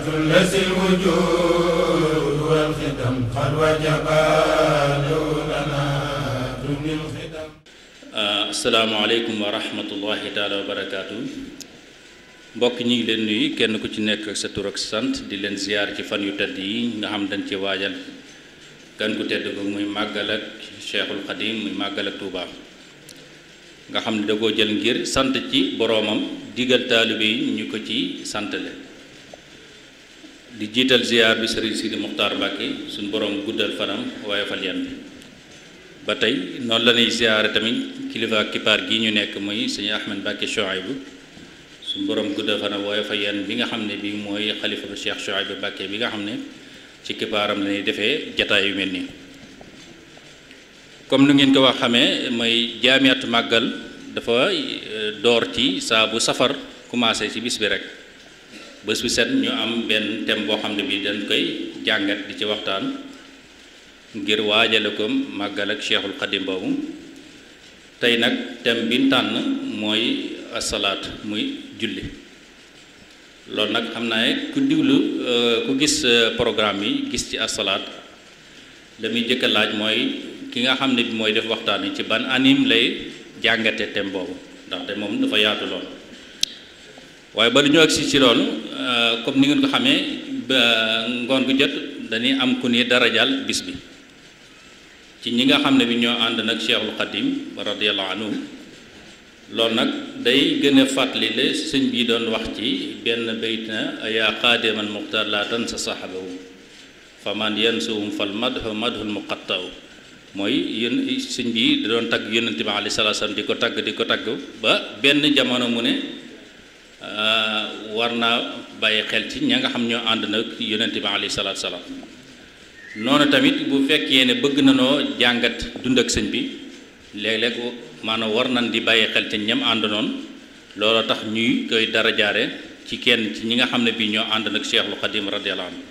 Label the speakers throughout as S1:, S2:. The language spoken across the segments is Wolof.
S1: ثلث الوجود والختم قد وجب لنا دون الختم.
S2: asalaamaaleykum wa rahmatullahi taala wa barakaatu. mbokk ñi ngi leen nuyu kenn ku ci nekk sa tur ak sant di leen ziyaar ci fan yu tedd yi nga xam dañ ci waajal gan gu tedd ko muy màggal ak Cheikhul Khadim muy màggal ak Touba nga xam ne da koo jël ngir sant ci boroomam digal taalibe yi ñu ko ci santale di jiital ziyaar bi Sëriñ Sidi Muxtaar Mbàkke suñ boroom guddal fanam waaye fal yan bi ba tey noonu la ñuy ziyaare tamit kilifa ak kippaar gi ñu nekk muy Sëriñ Ahmed Mbàkke Chouaïbou suñ boroom guddal fanam waaye fal yan bi nga xam ne bi mooy xalifatu Cheikh Chouaïbou Mbàkke bi nga xam ne ci kippaaram la ñuy defee jataay yu mel nii comme nu ngeen ko wax xamee mooy jaamiatu màggal dafa door ci saa bu safar commencé ci bis bi rek bés bi set ñu am benn thème boo xam ne bi dañ koy jàngat di ci waxtaan ngir waajale ko màggal ak Cheikhul Khadim boobu tey nag thème bi ñu tànn mooy asalaat muy julli loolu nag xam naa ku diglu ku gis programme yi gis ci asalaat la muy jëkk a laaj mooy ki nga xam ne bi mooy def waxtaan yi ci ban anim lay jàngate thème boobu ndaxte moom dafa yaatu lool waaye ba lu ñu agsi ci loolu comme ni ngeen ko xamee ba ngoon gu jot dañuy am ku ni darajal bis bi ci ñi nga xam ne bi ñoo ànd nag Cheikhul Khadim radiyallahu anhu loolu nag day gën a fàttali le sëñ bi doon wax ci benn bayt na yaa qaadiman muxtar la tansa sahabahu faman yansuhum fal madhu madhul muqattaw mooy yén sëñ bi da doon tagg yonent bi alayhi salaatu salaam di ko tagg ba benn jamono mu ne war naa bàyyi xel ci ña nga xam ñoo ànd nag yonent bi alayhi salaatu salaam noonu tamit bu fekkee ne bëgg na noo jàngat dund ak sëñ bi léeg-léeg maanaam war nañ di bàyyi xel ci ñam ànd noonu loolu tax ñuy koy dara jaare ci kenn ci ñi nga xam ne bii ñoo ànd nag Cheikhul Khadim radiyallahu anhu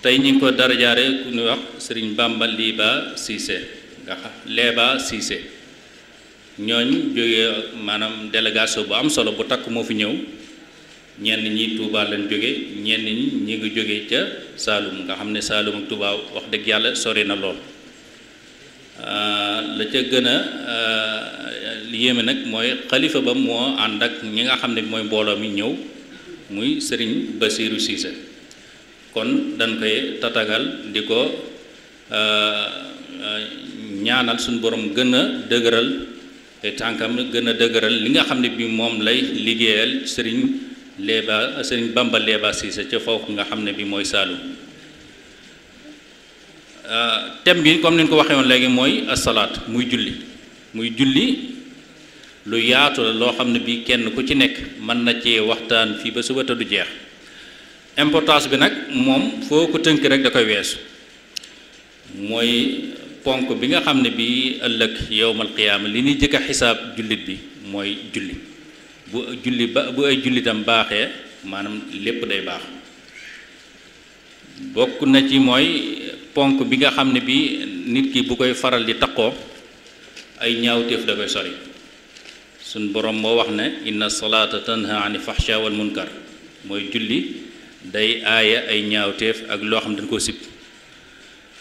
S2: tey ñu ngi ko dara jaare ku ñuy wax sëriñ Bamba Liba Cissé nga xam Leeba Cissé ñooñ jógee maanaam délégation bu am solo bu takk moo fi ñëw ñenn ñi Touba lañ jóge ñenn ñi ngi jóge ca Saalum nga xam ne Saalum ak Touba wax dëgg yàlla sori na lool la ca gën a yéeme nag mooy xalifa ba moo ànd ak ñi nga xam ne mooy mbooloo mi ñëw muy sëriñ Basiiru Cissé kon dañ koy tatagal di ko ñaanal suñu borom gën a dëgëral te tànkam gën a dëgëral li nga xam ne bi moom lay liggéeyal sëriñ Bamba Leeba Cissé ca foofu nga xam ne bi mooy Saalum thème bi comme ni ñu ko waxee woon léegi mooy asalaat muy julli lu yaatu la loo xam ne bi kenn ku ci nekk mën na cee waxtaan fii ba suba te du jeex importance bi nag moom foo ko tënk rek da koy weesu mooy ponk bi nga xam ne bi ëllëg yowmal qiyaama li ñuy jëkk a xisaab jullit bi mooy julli bu ay jullitam baaxee maanaam lépp day baax bokk na ci mooy ponk bi nga xam ne bi nit ki bu koy faral di taqoo ay ñaawteef da koy sori suñ borom moo wax ne inna salaata tanha ani fahsha wal munkar mooy julli day aaya ay ñaawteef ak loo xam ne dañ koo sib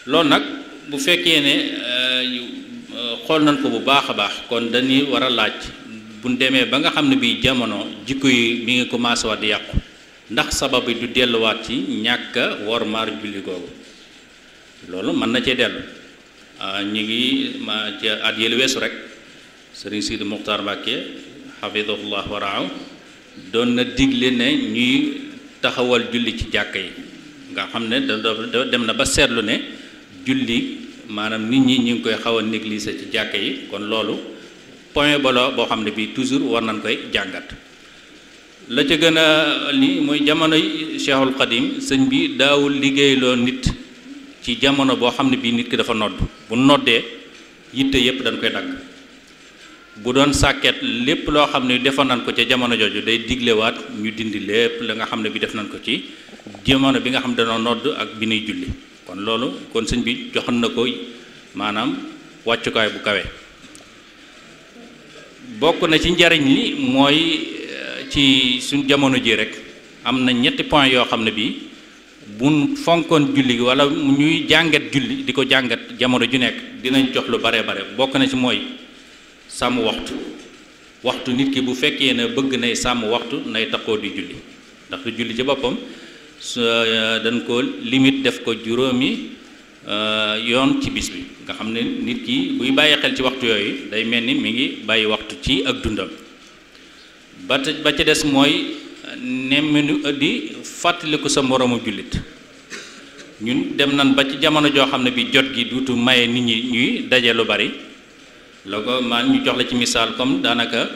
S2: loolu nag bu fekkee ne xool nañ ko bu baax a baax kon dañuy war a laaj bu ñu demee ba nga xam ne bii jamono jikko yi mi ngi commencé waat di yàqu ndax sabab bi du delluwaat ci ñàkk a wormaar julli googu loolu mën na cee dellu ñu ngi ci at yële weesu rek sëriñ Sidi Muxtaar Mbàkke xafidahullah wa raaw doon na digle ne ñuy taxawal julli ci jàkka yi nga xam ne da dem na ba seetlu ne julli maanaam nit ñi ñu ngi koy xaw a négliger ci jàkka yi kon loolu point boo xam ne bii toujours war nañ koy jàngat la ca gën a li mooy jamonoy Cheikhul Khadim sëñ bi daawul liggéeyloo nit ci jamono boo xam ne bii nit ki dafa nodd bu noddee yitte yépp dañ koy dagg bu doon sàkket lépp loo xam ne defoon nañ ko ca jamono jooju day diglewaat ñu dindi lépp la nga xam ne bi def nañ ko ci jamono bi nga xam ne danoo nodd ak bi nuy julli kon loolu kon sëñ bi joxoon na ko maanaam wàccukaay bu kawe bokk na ci njariñ li mooy ci suñ jamono ji rek am na ñetti point yoo xam ne bii bu fonkoon julli wala ñuy jàngat julli di ko jàngat jamono ju nekk dinañ jox lu bare bare bokk na ci mooy sàmm waxtu nit ki bu fekkee ne bëgg nay sàmm waxtu nay taxoo di julli ndax du julli ci boppam dañ ko limite def ko juróomi yoon ci bis bi nga xam ne nit ki buy bàyyi xel ci waxtu yooyu day mel ni mi ngi bàyyi waxtu ci ak dundam ba ca des mooy nemmenu di fàttaliku sa moroomu jullit ñun dem nan ba ci jamono joo xam ne bi jot gi duutu maye nit ñi ñuy daje lu bari la ko man ñu jox la ci misaal comme daanaka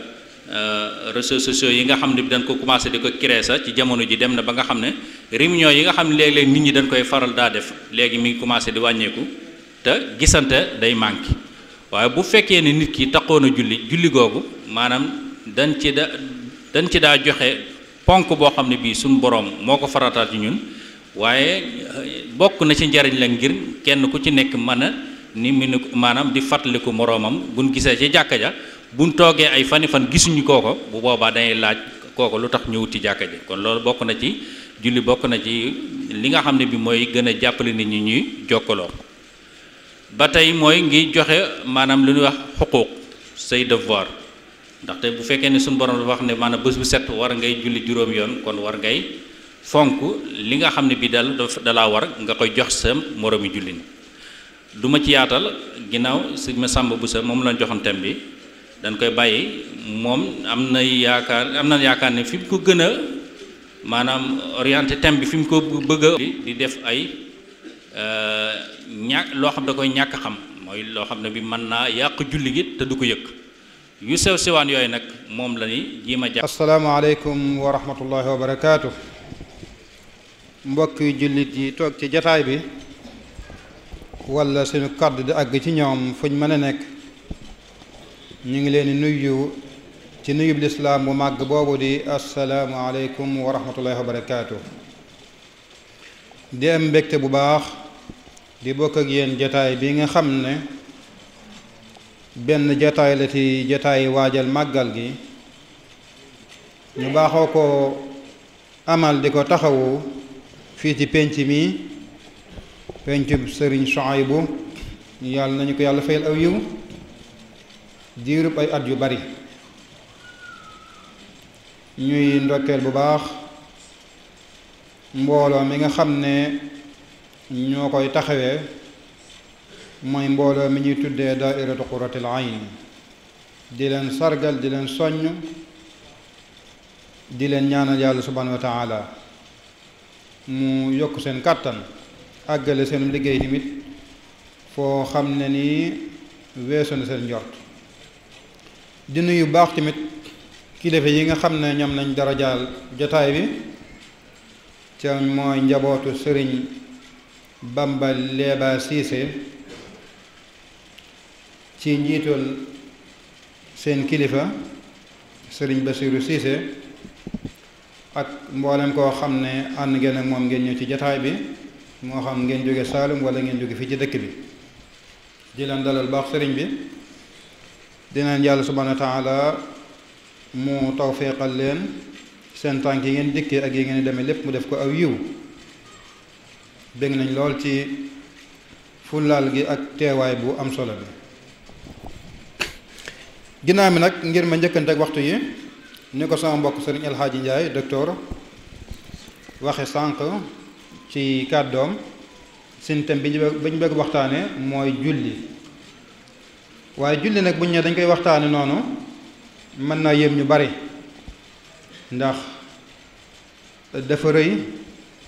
S2: réseaux sociaux yi nga xam ne bi dañ ko commencé di ko créer sax ci jamono ji dem na ba nga xam ne réunion yi nga xam ne léeg-léeg nit ñi dañ koy faral daa def léegi mi ngi commencé di wàññeeku te gisante day manqué waaye bu fekkee ne nit ki taxoon a julli googu maanaam dañ ci daa joxe ponk boo xam ne bii suñu borom moo ko farataal ci ñun waaye bokk na ci njariñ la ngir kenn ku ci nekk mën a ni mu ne maanaam di fàttaliku moroomam buñ gisee ci jàkka ja buñ toogee ay fan gisuñu kooko bu boobaa dañuy laaj kooko lu tax ñëwut ci jàkka ji kon loolu bokk na ci julli bokk na ci li nga xam ne bi mooy gën a jàppale nit ñi ñuy jokkaloo ba tey mooy ngi joxe maanaam lu ñuy wax xuquuq say devoir ndaxte bu fekkee ne suñu borom wax ne maanaam bés bu set war ngay julli juróom yoon kon war ngay fonk li nga xam ne bi dalaa war nga koy jox sa moroomi julli du ma ci yaatal ginnaaw sëñ ma sàmb bu sa moom lañ joxoon thème bi dañ koy bàyyi moom am na yaakaar ne fi mu ko gën a maanaam orienté thème bi fi mu ko bëgg a di def ay loo xam da koy ñàkk xam mooy loo xam ne bi mën naa yàq julli gi te du ko yëg yu sew sewaan yooyu nag moom la ni jiima jàpp.
S3: asalaamaaleykum wa rahmatullahi wa barakaatu. mbokki jullit yi toog ci jataay bi wala suñu kàddu di àgg ci ñoom fuñ mën a nekk ñu ngi leen di nuyu ci nuyub lislaam bu màgg boobu di asalaamaaleykum wa rahmatullahi wa barakaatu. di am mbégte bu baax di bokk ak yéen jataay bi nga xam ne benn jataay la ci jataay waajal màggal gi ñu baaxoo ko amal di ko taxawu fii ci penc mi pencub sëriñ Souhaïbou yàlla nañu ko yàlla fayal aw yiw diirub ay at yu bari ñuy ndokkeel bu baax mbooloo mi nga xam ne ñoo koy taxawee mooy mbooloo mi ñuy tuddee daairatu qurratil ayn di leen sargal di leen soññ di leen ñaanal yàlla subhanahu wa taala mu yokk seen kàttan àggale seen liggéey tamit foo xam ne nii weesu na seen njort di nuyu baax tamit kilifa yi nga xam ne ñoom lañ darajaal jotaay bi ca mooy njabootu sëriñ Bamba Leeba Siise ci njiitul seen kilifa sëriñ Basiiru Siise ak mboolem koo xam ne ànd ngeen ak moom ngeen ñëw ci jataay bi moo xam ngeen jóge Saalum wala ngeen jóge fii ci dëkk bi di leen dalal baax sëriñ bi dinaan yàlla subhaanahu wa taala mu tawfeexal leen seen tànk yi ngeen dikkee ak yi ngeen demee lépp mu def ko aw yiw bég nañ lool ci fullaal gi ak teewaay bu am solo bi ginnaaw mi nag ngir ma njëkkante ak waxtu yi ni ko sama mbokk sëriñ El Hadji Ndiaye docteur waxe sànq ci kàddoom seen thème bi ñu bëgg waxtaane mooy julli waaye julli nag buñ ne dañ koy waxtaane noonu mën naa yéem ñu bari ndax dafa rëy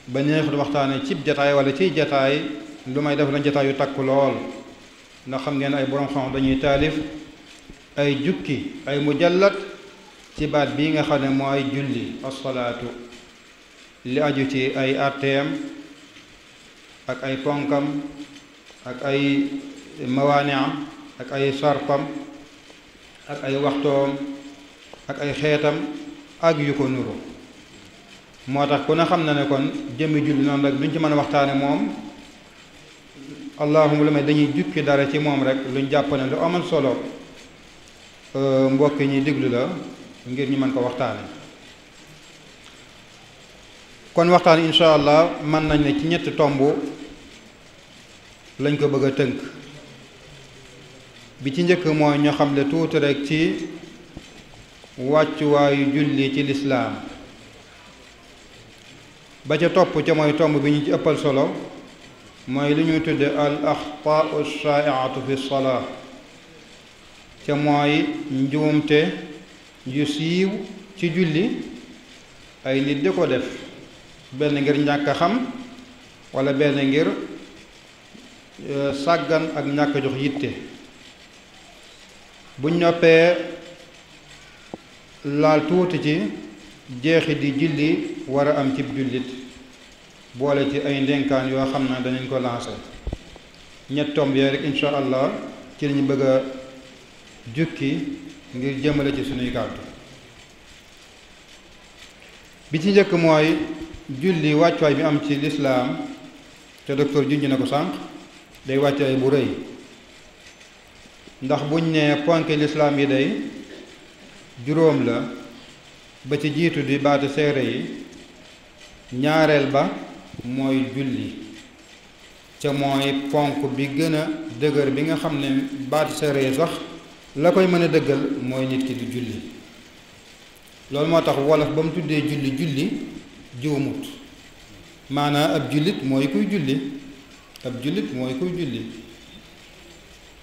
S3: ba neexut waxtaane cib jataay wala ciy jataay lu may def lañ jataay yu takku lool ndax xam ngeen ay borom xam dañuy taalif ay jukki ay mujallat ci baat bii nga xam ne mooy julli as-salaatu li aju ci ay atteem ak ay ponkam ak ay mawaaniam ak ay sarpam ak ay waxtoom ak ay xeetam ak yu ko nuru moo tax ku ne xam na ne kon jëmmi julli noonu rek duñ ci mën a waxtaane moom allahuma lu may dañuy jukki dara ci moom rek luñ jàpp ne lu amal solo mbokk ñuy déglu la ngir ñu mën ko waxtaane kon waxtaan insha allah mën nañ ne ci ñetti tomb lañ ko bëgg a tënk. bi ci njëkk mooy ñu xam le tuuti rek ci wàccuwaayu julli ci lislaam. ba ca topp ca mooy tomb bi ñu ci ëppal solo mooy li ñuy tudde al axtaau shaaiatu fi salaa, ca mooy njuumte yu siiw ci julli ay nit di ko def, benn ngir ñàkk a xam walla benn ngir sàggan ak ñàkk a jox yitte. buñ noppee laal tuuti ci jeexi di julli war a am cib jullit, boole ci ay ndénkaan yoo xam ne danañ ko lancé. ñett tomb yooyu rek insha allah ci lañu bëgg a jukki ngir jëmale ci sunuy kàddu. bi ci njëkk mooy julli wàccuwaay bi am ci lislaam, te docteur junj na ko sànq, day wàccuwaay bu rëy. ndax buñ ne ponk lislaam yi day juróom la, ba ci jiitu di baati seere yi, ñaareel ba mooy julli, ca mooy ponk bi gën a dëgër bi nga xam ne baati seere yi sax la koy mën a dëggal mooy nit ki di julli. loolu moo tax wolof ba mu tuddee julli julli juumut, maanaam ab jullit mooy kuy julli, ab jullit mooy kuy julli,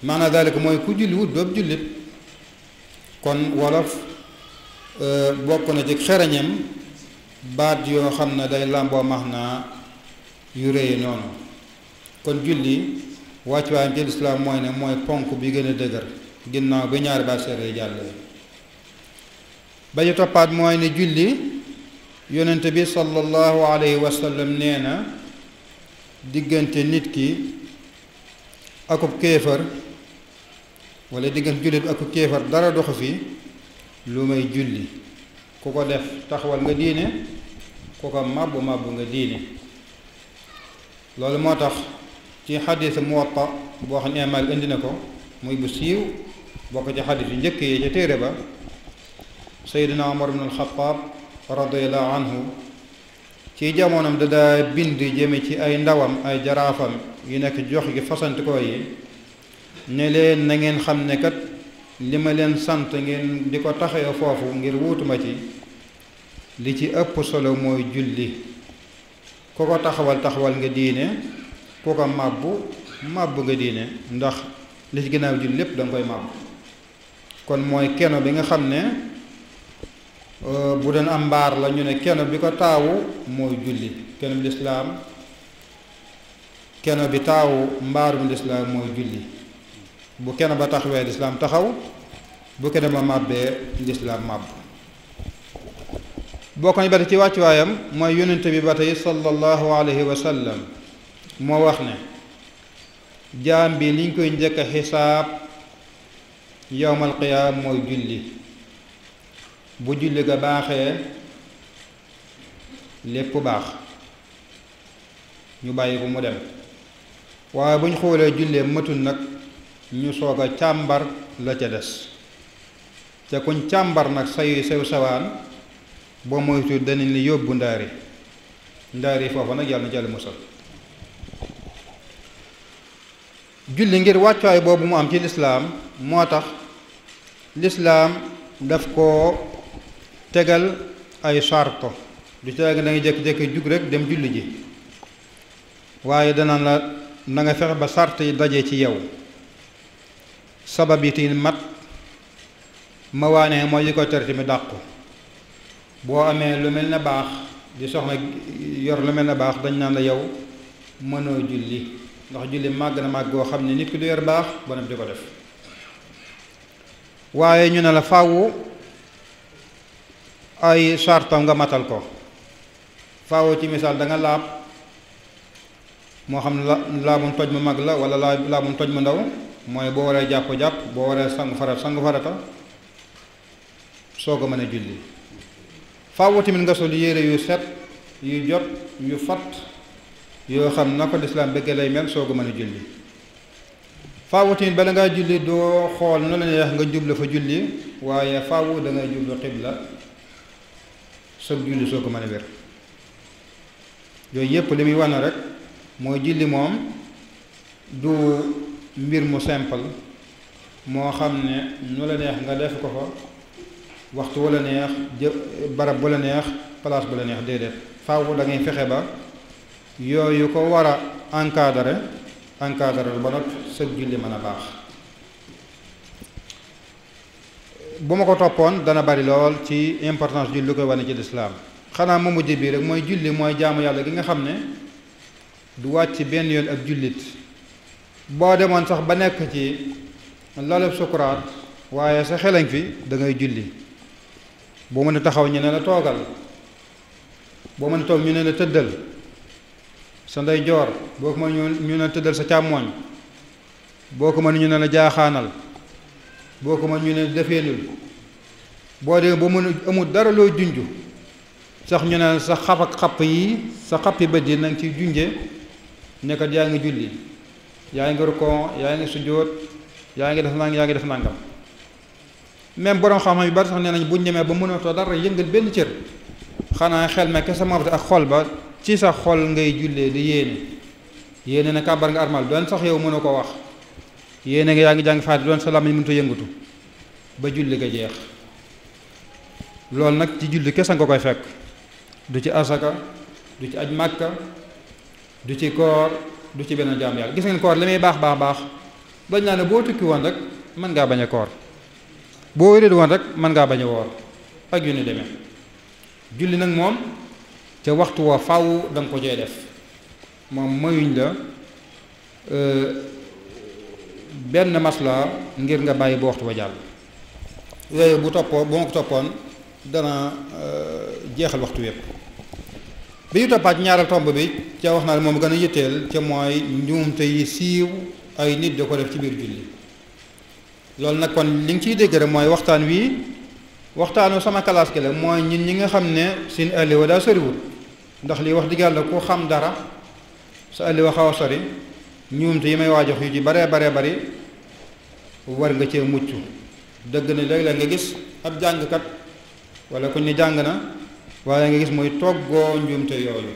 S3: maanaam daalika mooy ku julli wut doob jullit. kon wolof bokk na ci xerañam baat yoo xam ne day làmboo maxnaa yu rëy noonu. kon julli wàccuwaayam ci lislaam mooy ne mooy ponk bi gën a dëgër ginnaaw bi ñaari baat seere yi jàllee. ba ñu toppaat mooy ne julli yonent bi sallallahu alayhi wa sallam nee na diggante nit ki akub kéefar wala diggante jullit akub kéefar dara doxu fi lu may julli. ku ko def taxawal nga diine, ku ko màbbu nga diine. loolu moo tax ci xadiis Muwatta boo xam ne Maalik indi na ko muy bu siiw, bokk ci xadiis yu njëkk yi ca téere ba. Seydina Umar ibn al-Xattaab radiyallahu anhu ci jamonoom daa bind jëme ci ay ndawam, ay jaraafam yu nekk jox gi fasantikoo yi, ne leen na ngeen xam ne kat li ma leen sant ngeen di ko taxawee foofu ngir wuutuma ci, li ci ëpp solo mooy julli. ku ko taxawal nga diine, ku ko màbbu nga diine, ndax li ci ginnaaw julli lépp danga koy màbbu. kon mooy keno bi nga xam ne bu doon am mbaar la ñu ne keno bi ko taawu mooy julli. keno bi lislaam, keno bi taawu mbaarum lislaam mooy julli. bu keno ba taxawee lislaam taxaw, bu keno ba màbbee lislaam màbb. bokk nañ ba tey ci wàccuwaayam mooy yonent bi ba tey sallallahu alayhi wa sallam moo wax ne jaam bi liñ koy njëkk a xisaab yowmal qiyaam mooy julli. bu julli ga baaxee lépp baax, ñu bàyyi ko mu dem. waaye bu ñu xoolee jullee matul nag, ñu soog a càmbar la ca des. te kuñ càmbar nag sayu sew sawaan boo moytu danañ li yóbbu ndaari foofa nag yàlla na jàll musal. julli ngir wàccuwaay boobu mu am ci lislaam moo tax lislaam daf koo tegal ay sarto. du ci da ngay jékki-jékki jug rek dem julli ji, waaye danaan la na nga fexe ba sart yi daje ci yow. sabab yi ti mat, ma waane mooy li ko tere mi dàqu. boo amee lu mel ne baax di soxna yor lu mel ne baax dañ naan la yow mënoo julli, ndax julli màgg na màgg goo xam ne nit ki du yor baax ba noppi di ko def. waaye ñu ne la faawu ay sartam nga matal ko. faawu ci misaal da nga laab, moo xam laabum toj mu mag la wala laabum toj mu ndaw, mooy boo waree jàpp boo waree sangu farata soo ko mën a julli. faawu tamit nga sol yére yu set yu jot yu fat yoo xam na ko lislaam bëgg lay mel soo ko mën a julli. faawu tamit bala ngaa julli doo xool nu la neex nga jublu fa julli, waaye faawu da ngay jublu xibla sa julli soo ko mën a wér. yooyu yépp li muy wane rek mooy julli moom du mbir mu simple moo xam ne nu la neex nga def ko fa waxtu wala neex barab bu la neex place bu la neex déedéet faaw da ngay fexe ba yooyu ko war a encadrer ba noppi sëg julli mën a baax. bu ma ko toppoon dana bari lool ci importance julli lu koy wane ci lislaam xanaa mu mujj bii rek mooy julli mooy jaamu yàlla gi nga xam ne du wàcc benn yoon ak jullit boo demoon sax ba nekk ci lalub sukuraat waaye sa xelañ fi da ngay julli boo mën a taxaw ñu ne la toogal boo mën a toog ñu ne la tëddal sa ndeyjoor boo ko mën ñu ne la tëddal sa càmmooñ boo ko mën ñu ne la jaaxaanal boo ko mën ñu ne defeenul boo dee ba mën amul dara loo junj sax ñu ne sa xap ak xapp yi sa xappi bët yi na nga ciy junje nekkat yaa ngi julli yaa ngi rukkoo yaa ngi sujjóot yaa ngi def nangam même borom xam-xam yu bari sax nee nañ buñ ñemee ba mënatoo dara yëngal benn cër xanaa xel me kese moom ak xol ba ci sa xol ngay jullee di yéene na kàbbar nga armal doon sax yow mënu ko wax yéene nga yaa ngi jàng faati doon sa làmmiñ mënut a yëngatu ba julli ga jeex loolu nag ci julli kese nga koy fekk du ci asaka du ci aj màkka du ci koor du ci benn jaam yàlla gis ngeen koor li muy baax dañ naa ne boo tukki woon rek mën ngaa bañ a koor boo wérédi woon rek mën ngaa bañ a woor ak yu ni demee julli nag moom ca waxtu wa faw da nga ko cee def moom mayuñ la benn masla ngir nga bàyyi ba waxtu wa jàll yooyu bu ma ko toppoon dana jeexal waxtu wépp bi ñu toppaat ñaareel tomb bi ca wax naa ne moom gën a yitteel ca mooy njuumte yi siiw ay nit da ko def ci biir julli loolu nag kon li nga ciy dégg rek mooy waxtaanu sama classe gi la mooy ñun ñi nga xam ne seen alliwa daa soriwul ndax lii wax dëgg yàlla ku xam dara sa alliwa xaw a sori njuumte yi may waajox yu ci baree bari war nga cee mucc dëgg na léeg-léeg nga gis ab jàngkat wala ku ñu jàng na waaye nga gis muy toggoo njuumte yooyu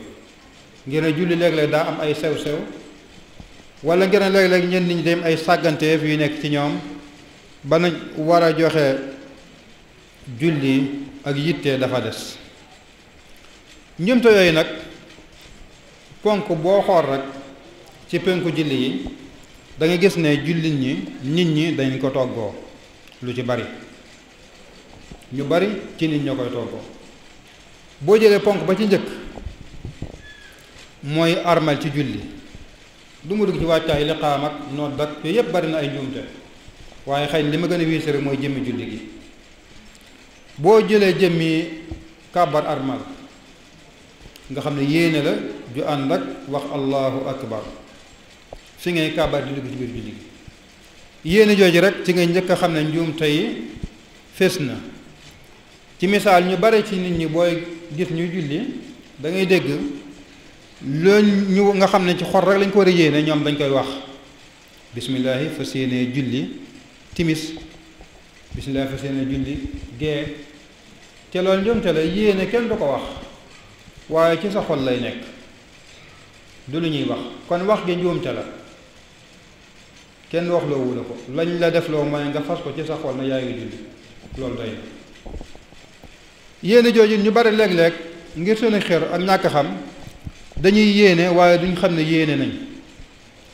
S3: ngir ne julli léeg-léeg daa am ay sew-sew wala ngir ne léeg-léeg ñenn ñi dem ay sàgganteef yu nekk ci ñoom ba nañ war a joxe julli ak yitte dafa des njuumte yooyu nag ponk boo xool rek ci penku julli yi da nga gis ne jullit nit ñi dañ ko toggoo lu ci bari ñu bari ci nit ñoo koy toggoo boo jëlee ponk ba ci njëkk mooy armal ci julli du mu dugg ci wàccaay liqaam ak nodd ak yooyu yëpp bari na ay njuumte waaye xëy na li ma gën a wiise rek mooy jëmmi julli gi boo jëlee jëmmi kàbbar armal nga xam ne yéene la ju ànd ak wax allahu akbar fi ngay kàbbar di dugg ci biir julli gi yéene jooju rek ci ngay njëkk a xam ne njuumte yi fés na ci misaal ñu bare ci nit ñi booy gis ñuy julli da ngay dégg loolu ñu nga xam ne ci xol rek lañ ko war a yéene ñoom dañ koy wax bismillaahi fas yéene julli timis bismillaahi fas yéene julli gee te loolu njuumte la yéene kenn du ko wax waaye ci sa xol lay nekk du lu ñuy wax kon wax gi njuumte la kenn wax loo wula ko lañ la def loo mooy nga fas ko ci sa xol na yaa ngi julli loolu doy na yéene jooju ñu bari léeg-léeg ngir seen xer ak ñàkk xam dañuy yéene waaye duñ xam ne yéene nañ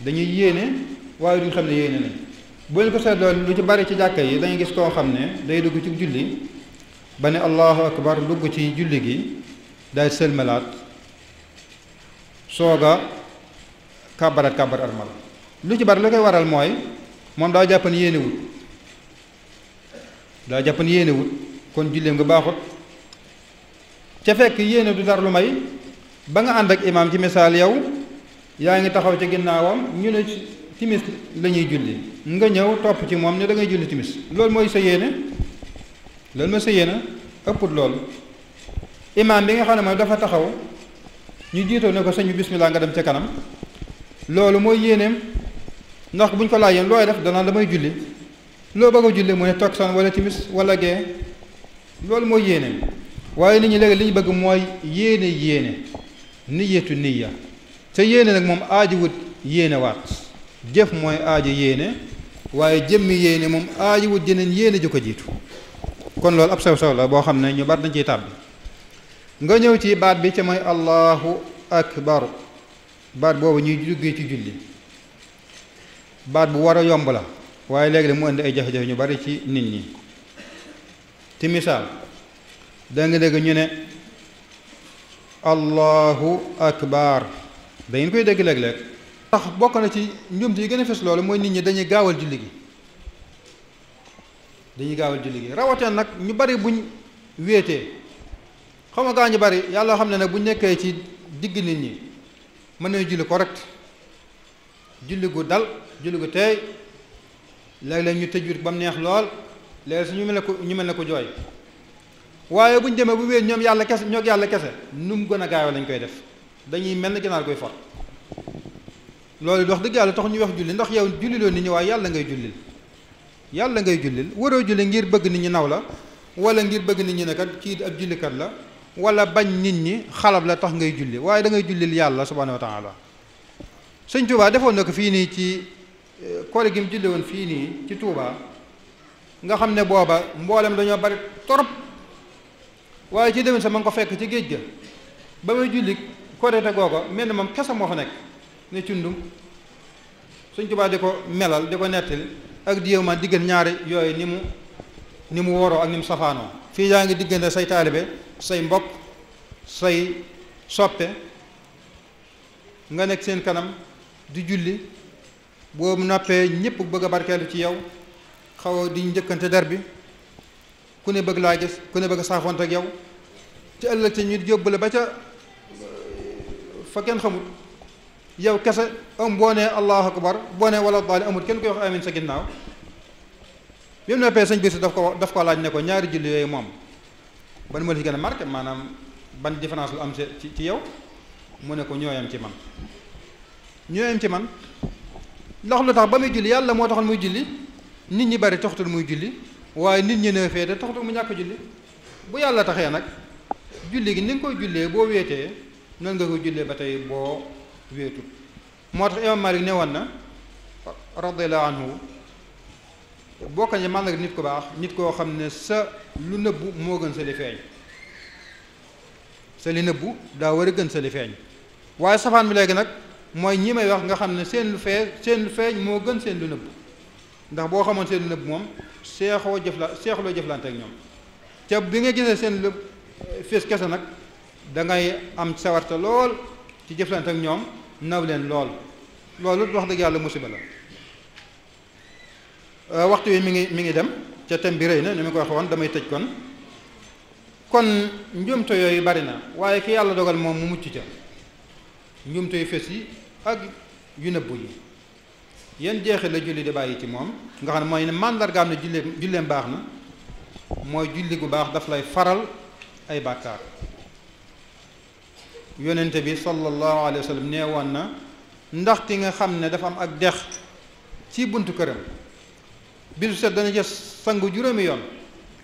S3: dañuy yéene waaye duñ xam ne yéene nañ bu leen ko seetloo lu ci bari ci jàkka yi dañuy gis koo xam ne day dugg ci julli ba ne allahu akbar dugg ci julli gi day sëlmalaat sooga kàbbar armal lu ci bari la koy waral mooy moom daa jàpp ne yéenewut kon julleem nga baaxut ca fekk yéene du dara lu may ba nga ànd ak imaam ci misaal yow yaa ngi taxaw ci ginnaawam ñu ne timis la ñuy julli nga ñëw topp ci moom ne da ngay julli timis loolu mooy sa yéene ëpput loolu imaam bi nga xam ne mooy dafa taxaw ñu jiitoo ne ko sëñ bi bismillah nga dem ca kanam loolu mooy yéeneem ndax buñ ko laajee looy def danaa damay julli loo bëgg a julli mu ne takkusaan wala timis wala gee loolu mooy yéeneem waaye nit ñi léegi li ñu bëgg mooy yéene niyatu niya te yéene nag moom aajiwut yéene waat jëf mooy aajo yéene waaye jëmmi yéene moom aajiwut jeneen yéene ju ko jiitu kon loolu ab sew-sew la boo xam ne ñu bari dañ ciy tàbbi nga ñëw ci baat bi ca mooy allahu akbar baat boobu ñuy duggee ci julli baat bu war a yomb la waaye léegi mu indi ay jafe-jafe ñu bari ci nit ñi ci misaal da nga dégg ñu ne allahu akbar da ngeen koy dégg léeg-léeg tax bokk na ci njumte yi gën a fes loolu mooy nit ñi dañuy gaawal julli gi rawatina nag ñu bari buñ wéetee xam nga gaa ñu bari yàlla xam ne nag buñ nekkee ci digg nit ñi mën nañu julli correct julli gu dal julli gu teey léeg-léeg ñu tëj wit ba mu neex lool léegi su ñu mel ne ko jooy waaye bu ñu demee bu wéet ñoom yàlla kese nu mu gën a gaawee lañ koy def dañuy mel ni ginaar koy for loolu wax dëgg yàlla tax ñuy wax julli ndax yow julliloo nit ñi waaye yàlla ngay jullil waroo julli ngir bëgg nit ñi naw la wala ngir bëgg nit ñi ne kat kii ab jullikat la wala bañ nit ñi xalab la tax ngay julli waaye da ngay jullil yàlla subhanahu wa taala Sëñ Tuubaa defoon na ko fii nii ci koor gi mu julli woon fii nii ci Tuubaa nga xam ne booba mboolem dañoo bari torop waaye ci déwén sa ma nga ko fekk ci géej ga ba muy julli korite googa mel na moom kese moo fa nekk ne cundum Sëñ Tuubaa di ko melal di ko nettali ak di yow ma diggante ñaari yooyu ni mu woroo ak ni mu safaanoo fii yaa ngi diggante say taalibe say mbokk say soppe nga nekk seen kanam di julli boobu noppee ñëpp bëgg a barkeelu ci yow xaw di njëkkante der bi ku ne bëgg laa gis ku ne bëgg a saafonte ak yow ci ëllëg te ñu yóbbu la ba ca fa kenn xamul yow kese boo nee allahu akbar boo nee wala daali amul kenn koy wax amin sa ginnaaw bi mu noppee sëñ bi daf ko laaj ne ko ñaari julli yooyu moom ban moo la ci gën a marqué maanaam ban différence lu am ci yow mu ne ko ñooyam ci man ndax lu tax ba muy julli yàlla moo taxal muy julli nit ñi bari taxatul muy julli waaye nit ñi ne fee de taxatul mu ñàkk julli bu yàlla taxee nag julli gi ni nga koy jullee boo wéetee noonu nga koy jullee ba tey boo wéetul moo tax imam Malik ne woon na radiyallahu anhu boo ko ne man nag nit ku baax nit koo xam ne sa lu nëbbu moo gën sa li feeñ sa li nëbbu daa war a gën sa li feeñ waaye safaan bi léegi nag mooy ñi may wax nga xam ne seen lu feeñ moo gën seen lu nëbbu ndax boo xamoon seen lu nëbbu moom seexloo jëflante ak ñoom ca bi nga gisee seen lu fees kese nag dangay am sawarte lool ci jëflante ak ñoom naw leen loolu wax dëgg yàlla musiba la waxtu wi mi ngi dem ca thème bi rëy na ni ma ko waxee woon damay tëj kon njuumte yooyu bari na waaye ki yàlla dogal moom mu mucc ca njuumte yu fes yi ak yu nëbbu yi yan jeexit la julli di bàyyi ci moom nga xam ne mooy ne màndargaam ne julleem baax na mooy julli gu baax daf lay faral ay bàkkaar yonente bi sallallahu alayhi wa sallam nee woon na ndaxte nga xam ne dafa am ak dex ci buntu këram bisu set dana ca sangu juróomi yoon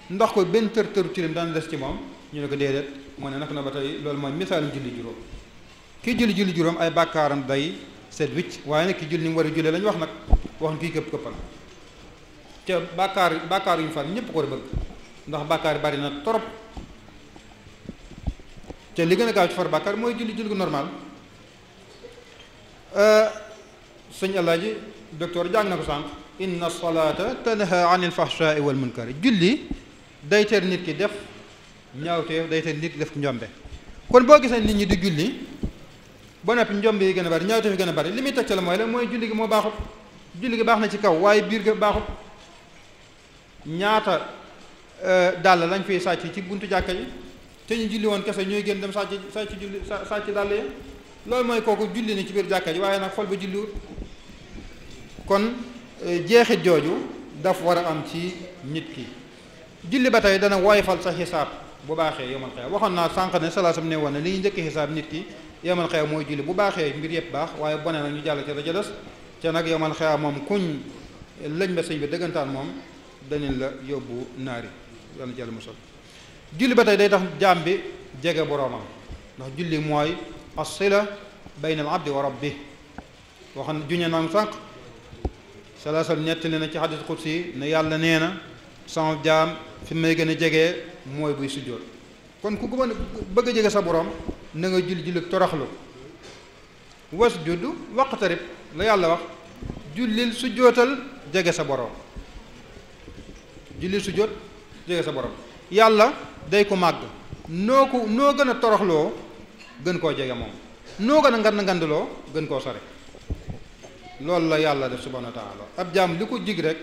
S3: ndax ko benn tër tilim dana des ci moom ñu ne ko déedéet mu ne naka na ba tey loolu mooy misaalum julli juróom kii julli juróom ay bàkkaaram day set wicc waaye nag ki julli ni mu war a jullee lañu wax nag wax kii këppal ca bàkkaar yu ñu far ñëpp ko war a bëgg ndax bàkkaar yi bari na torop te li gën a gaaw ci far bàkkaar mooy julli gu normal sëñ Alaaji docteur jàng na ko sànq inna salata tanha anil fahshaai wal munkari julli day tere nit ki def ñaawteef day tere nit ki def njombe kon boo gisee nit ñi di julli ba noppi njombe yi gën a bari ñaawteef yi gën a bari li muy teg ca la mooy la mooy julli gi moo baaxut julli gi baax na ci kaw waaye biir ga baaxut ñaata dàll lañ fiy sàcc ci buntu jàkka yi te ñu julli woon kese ñooy gën dem sàcc dàll yi loolu mooy kooku julli ni ci biir jàkka ji waaye nag xol ba julliwut kon jeexit jooju daf war a am ci nit ki julli ba tey dana woyfal sa xisaab bu baaxee yomal xew waxoon naa sànq ne salaasam ne woon ne li ñu njëkk xisaab nit ki yomal xew mooy julli bu baaxee mbir yëpp baax waaye bone nag ñu jàll ca rajo des te nag yomal xew moom kuñ lañ ba sëñ bi dëggantaan moom dañu la yóbbu naari yàlla jàll musal julli ba tey day tax jaam bi jege boroomam ndax julli mooy as-sila bayna al abdi wa rabbih waxam ne juñe naam sànq salaasal nettali na ci xadis xudsi ne yàlla nee na sama jaam fi may gën a jege mooy buy sujjóot kon ku bëgg a jege sa borom na nga julli toroxlu wasjud waqtarib la yàlla wax jullil sujjóotal jege sa borom jullil sujjóot jege sa borom yàlla day ko màgg noo gën a toroxloo gën koo jege moom noo gën a ngandloo gën koo sore loolu la yàlla def subhanahu wa taala ab jaam li ko jig rek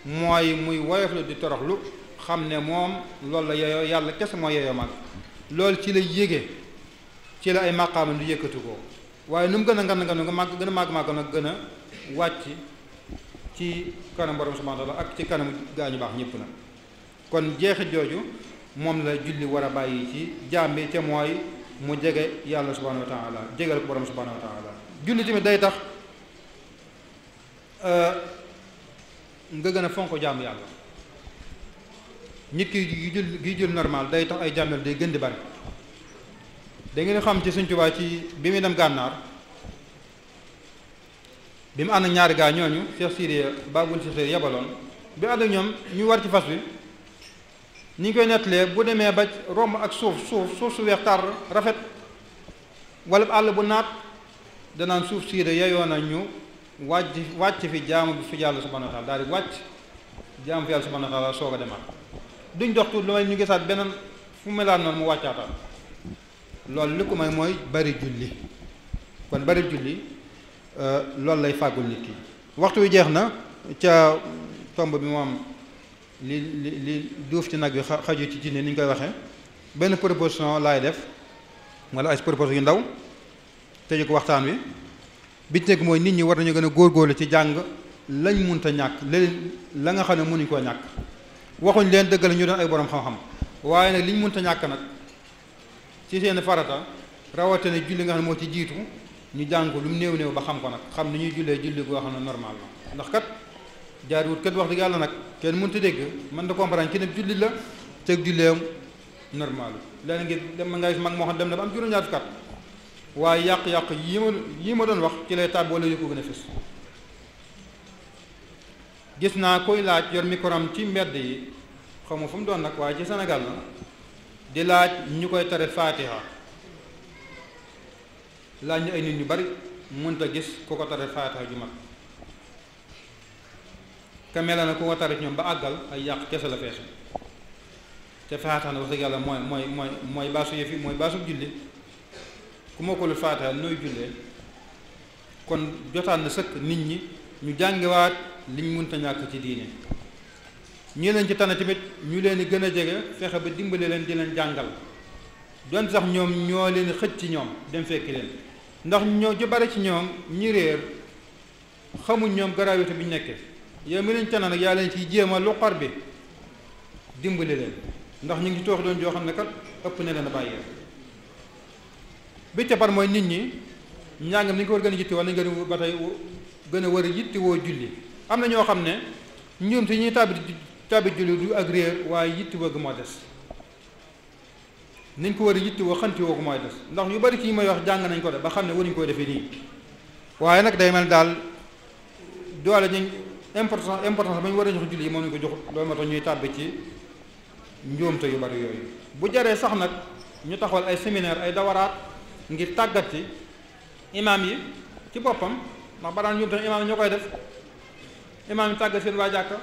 S3: mooy muy woyof di toroxlu xam ne moom loolu la yeyoo yàlla kese mooy yeyoo màgg loolu ci la yége ci la ay maqaama du yëkkatu ko waaye nu mu gën a nga màgg gën a màgg nag gën a wàcc ci kanam borom subhanahu wa taala ak ci kanam gaañu baax ñëpp nag kon jeexit jooju moom la julli war a bàyyi ci jaam bi te mooy mu jege yàlla subhanahu wa taala jegal ko borom subhanahu wa taala julli tamit day tax nga gën a fonk jaamu yàlla nit ki jul normal day tax ay jàmmel day gën di bari da ngeen xam ci Sëñ Tuubaa ci bi muy dem gànnaar bi mu ànd ak ñaari gaa ñooñu Cheikh Sidiya Babul Cheikh yebaloon bi ànd ak ñoom ñu war ci fas wi ni ñu koy nettalee bu demee ba romb ak suuf su weex tar rafet wala àll bu naat danaan suuf siida yeyoo na ñu wàcc fi jaamu bi fi yàlla subhanahu wa taala daal di wàcc jaamu fi yàlla subhanahu wa taala soog a demaat duñ dox tuuti lu may ñu gisaat beneen fu melaan noonu mu wàccaatal loolu li ko may mooy bari julli kon bari julli loolu lay fàggul nit ki waxtu wi jeex na ca tomb bi moom li duuf ci nag bi xaju ci jinne ni ñu koy waxee benn proposition laay def wala ay proposition yu ndaw tëje ko waxtaan wi bi ci nekk mooy nit ñi war nañu gën a góorgóorlu ci jàng lañ munta ñàkk la nga xam ne mënuñ koo ñàkk waxuñ leen dëgg la ñu doon ay borom xam-xam waaye nag liñ munta ñàkk nag ci seen farata rawatina julli nga xam ne moo ci jiitu ñu jàng ko lu mu néew ba xam ko nag xam ni ñuy julli goo xam ne normal la ndax kat jaariwut kat wax dëgg yàlla nag kenn mënut a dégg mën da comprendre ci ne julli la teg julleem normal léegi ngir dem nga gis mag moo xam dem na ba am juróom-ñaar fukki at waaye yàq-yàq yi ma doon wax ci lay tàbb wala yu ko gën a fës gis naa koy laaj yor micro am ci mbedd yi xaw ma fu mu doon nag waaye ci Sénégal la di laaj ñu koy tere Fatiha laaj ñu ay nit ñu bari mënut a gis ku ko tere Fatiha ju mag kamela na ku ko tere ñoom ba àggal ay yàq kese la feesu te Fatiha na wax dëgg yàlla mooy baasu yëf yi mooy baasu julli ku ma ko lu Fatiha nooy jullee kon jotaan na sëkk nit ñi ñu jàngiwaat liñ mënta ñàkk ci diine ñi leen ci tane tamit ñu leen di gën a jege fexe ba dimbale leen di leen jàngal doon sax ñoom ñoo leen xëcc ci ñoom dem fekki leen ndax ñoo ju bari ci ñoom ñi réer xamuñ ñoom gravité bi ñu nekkee yow mi leen tane nag yaa leen ciy jéem a lu xar bi dimbale leen ndax ñu ngi toox doon joo xam ne kat ëpp na leen a bàyyee bi ca par mooy nit ñi njàngam ni nga ko war gën a yitti wala nga ba tey gën a war a yitti woo julli am na ñoo xam ne ñoom si ñuy tàbbi julli du ak réer waaye yitti woo gi moo des niñ ko war a yitti woo xanti woo ko mooy des ndax yu bari ci yi may wax jàng nañ ko de ba xam ne waruñu koy defee nii waaye nag day mel daal doole ñu importance ba ñu war a jox julli yi moom nañu ko jox loolu moo tax ñuy tàbbi ci njuumte yu bari yooyu bu jaree sax nag ñu taxawal ay séminaire ay dawaraat ngir tàggat ci imaam yi ci boppam ndax ba daan njuumte imaam yi ñoo koy def imaam yi tàggat seen waa jàkka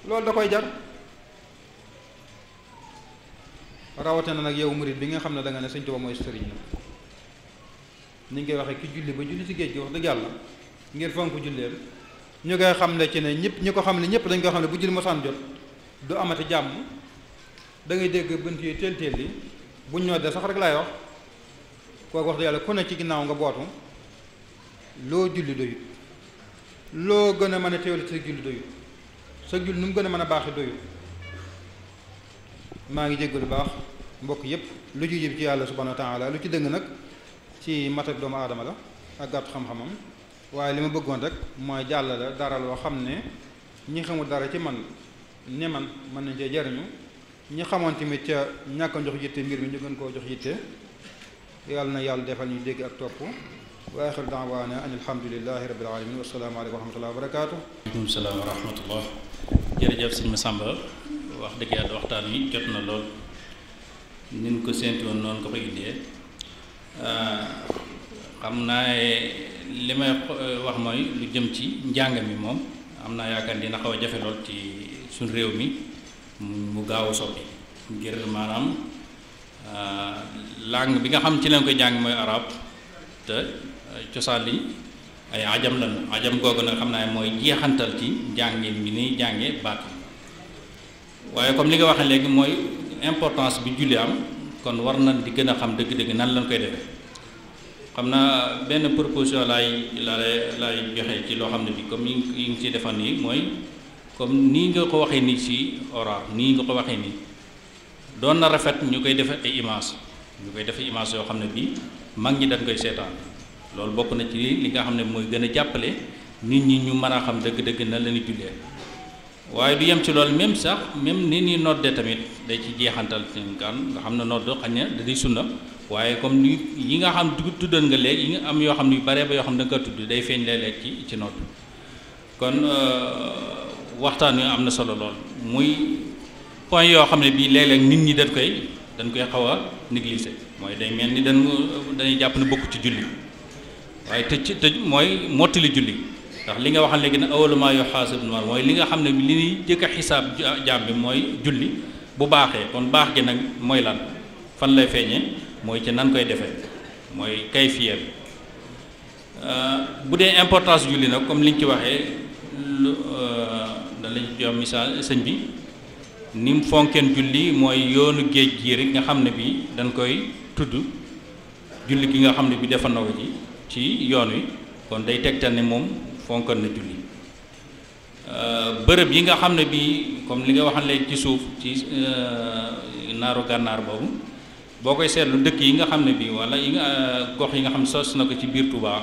S3: loolu da koy jar rawatina nag yow murid bi nga xam ne da nga ne Sëñ Tuubaa mooy sëriñ la ni ñu koy waxee ki julli ba julli ci géej gi wax dëgg yàlla ngir fonk julleem ñu koy xam ne ci ne ñëpp ñi ko xam ne ñëpp dañ koy xam ne bu julli mosaan jot du amati jàmm da ngay dégg bënt yi teel yi buñ ñoo de sax rek laay wax kooku wax dëgg yàlla ku ne ci ginnaaw nga bootu loo julli doyut loo gën a mën a teewlu sa julli doyut sa julli nu mu gën a mën a baaxee doyut maa ngi jéggalu baax mbokk yépp lu ci jëm ci yàlla subhanahu wa taala lu ci dëng nag ci matak doomu aadama la ak gàtt xam-xamam waaye li ma bëggoon rek mooy jàllale dara loo xam ne ñi xamul dara ci man ne man mën nañ cee jariñu ñi xamoon tamit ca ñàkk a jox yitte mbir mi ñu gën koo jox yitte yàlla na yàlla defal ñu dégg ak topp wa axiru daawaana an alhamdulillahi rabbil alamin wa salaamu aleykum wa rahmatullahi wa barakaatu.
S2: waaleykum salaam wa rahmatullah. jërëjëf sëñ Massamba wax dëgg yàlla waxtaan wi jot na lool nin ko séentu woon noonu ko ko indee xam naa li may wax mooy lu jëm ci njàng mi moom am naa yaakaar dina xaw a jafe lool ci suñ réew mi mu gaaw a soppi ngir maanaam langue bi nga xam ci leen koy jàng mooy arab te cosaan li ay ajam lan ajam googu nag xam naa mooy jeexantal ci njàngin mi ni jànge baat waaye comme li nga waxee léegi mooy importance bi julli am kon war na di gën a xam dëgg-dëgg nan lañ koy defee xam naa benn proposition laay joxe ci loo xam ne bi comme yi ngi ci defan nii mooy comme nii nga ko waxee nii ci oral nii nga ko waxee nii doon na rafet ñu koy defe ay image yoo xam ne bii mag ñi dañ koy seetaan loolu bokk na ci li nga xam ne mooy gën a jàppale nit ñi ñu mën a xam dëgg-dëgg na la ñuy jullee waaye du yem ci loolu même ni ñuy nodde tamit day ci jeexantal kan nga xam ne nodd xañ na da di sunna waaye comme yi nga xam tuddal nga léegi yi nga am yoo xam ne yu bare ba yoo xam ne da nga ko tudd day feeñ léeg-léeg ci nodd kon waxtaan wi am na solo lool muy point yoo xam ne bii léeg-léeg nit ñi dañ koy xaw a négliger mooy day mel ni dañuy jàpp ne bokk ci julli waaye tëj mooy mottali julli ndax li nga waxal léegi ne awwalumaa yuhaasabu mooy li nga xam ne li ñuy jëkk a xisaab jaam bi mooy julli bu baaxee kon baax gi nag mooy lan fan lay feeñee mooy ci nan koy defee mooy kayfiya bu dee importance julli nag comme liñ ci waxee da lañ jox misaal sëñ bi ni mu fonkeen julli mooy yoonu géej gi rek nga xam ne bi dañ koy tudd julli gi nga xam ne bi defal na ko ci yoon wi kon day tegtal ne moom fonkoon na julli bërëb yi nga xam ne bii comme li nga waxal léegi ci suuf ci naaru gànnaar boobu boo koy seetlu dëkk yi nga xam ne bii wala yi nga gox yi nga xam ne sos na ko ci biir Touba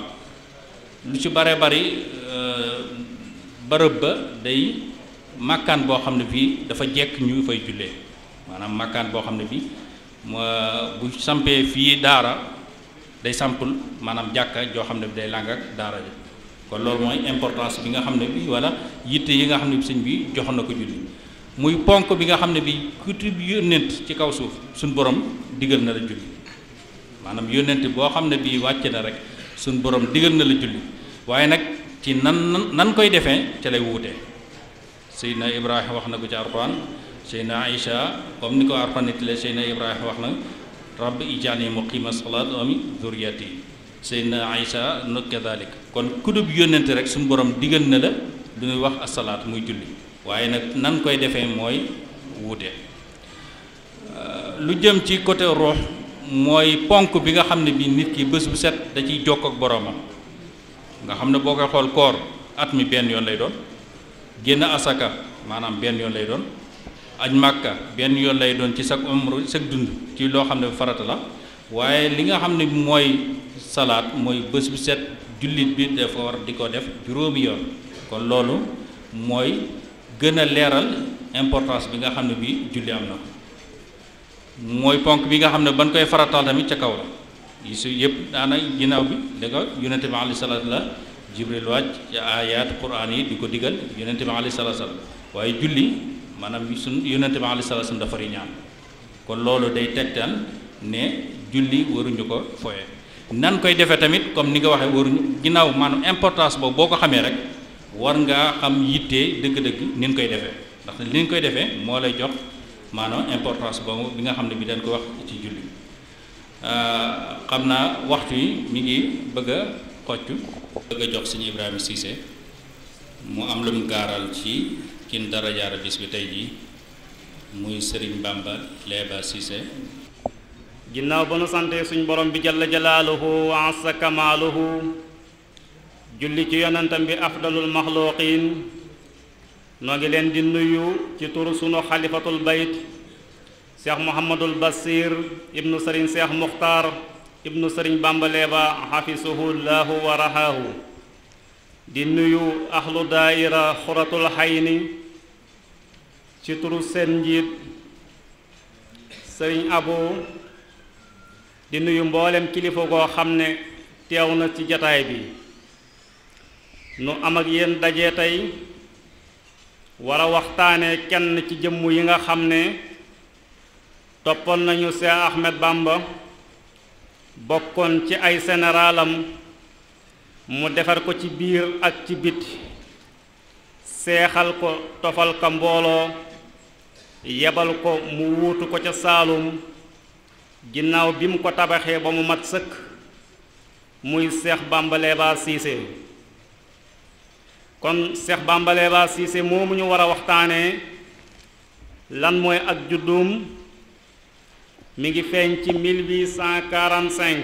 S2: lu ci bare bari bërëb ba day màkkaan boo xam ne bii dafa jekk ñu fay jullee maanaam màkkaan boo xam ne bii bu sampee fii daara day sampul maanaam jàkka joo xam ne bi day làng ak daara ja kon loolu mooy importance bi nga xam ne bi wala yitte yi nga xam ne bi sëñ bi joxoon na ko julli muy ponk bi nga xam ne bi ku yónnent ci kaw suuf suñ borom digal na la julli maanaam yónnent boo xam ne bi wàcc na rek suñ borom digal na la julli waaye nag ci nan koy defee ca lay wuute Seydina Ibrahima wax na ko ci Alxuraan Seydina Aïcha comme ni ko Alxuraan nettali Seydina Ibrahima wax na rabbi ij'alni muqima salaat wa min zurriyati Seydina Aïcha no kadalik kon kudub yónnente rek suñu borom digal na la du ñuy wax asalaat muy julli waaye nag nan koy defee mooy wuute lu jëm ci côté ruux mooy ponk bi nga xam ne bi nit ki bés bu set da ciy jokk ak boroomam nga xam ne boo koy xool koor at mi benn yoon lay doon génn asaka maanaam benn yoon lay doon aj màkka benn yoon lay doon ci sag umru sag dund ci loo xam ne farata la waaye li nga xam ne mooy salaat mooy bés bu set jullit bi dafa war di ko def juróomi yoon kon loolu mooy gën a leeral importance bi nga xam ne bi julli am na ko mooy ponk bi nga xam ne ban koy farataal tamit ca kaw la yi su yëpp daana ginnaaw bi da ko yonente bi alayhi salaatu la jibril wàcc ci ayaat quraan yi di ko digal yonente bi alayhi salaatu salaam waaye julli maanaam suñ yonente bi alayhi salaatu salaam dafa ñaan kon loolu day tegtal ne julli waruñu ko foye nan koy defee tamit comme ni nga waxee waruñu ginnaaw maanaam importance boobu boo ko xamee rek war ngaa xam yittee dëgg-dëgg ni ñu koy defee ndax li ñu koy defee moo lay jox maanaam importance boobu bi nga xam ne bi dañ ko wax ci julli xam naa waxtu yi mi ngi bëgg a xocc bëgg a jox suñu Ibrahima Cissé mu am lu mu gaaral ci kin dara jaara bis bi tey jii muy Serigne Bamba Léba Cissé.
S4: ginnaaw ba nu sante suñ borom bi jalla jalaaluhu wa asa kamaaluhu julli ci yonentam bi afdalul maxluqin noo ngi leen di nuyu ci turu sunu xalifatul bayt cheikh Mouhamadul Basir ibnu sëriñ cheikh Muxtaar ibnu sëriñ Bamba Léba xafisuhu llahu wa rahaahu di nuyu ahlu daaira xuratul xayni ci turu seen njiit sëriñ Abo di nuyu mboolem kilifa goo xam ne teew na ci jataay bi nu am ak yéen daje tey war a waxtaane kenn ci jëmm yi nga xam ne toppoon nañu Cheikh Ahmed Bamba bokkoon ci ay sénéralam mu defar ko ci biir ak ci biti seexal ko tofal ka mbooloo yebal ko mu wuutu ko ca Saalum ginnaaw bi mu ko tabaxee ba mu mat sëkk muy Cheikh Bamba Léba Cissé kon Cheikh Bamba Léba Cissé moomu ñu war a waxtaanee lan mooy ak judduum mi ngi feeñ ci 1845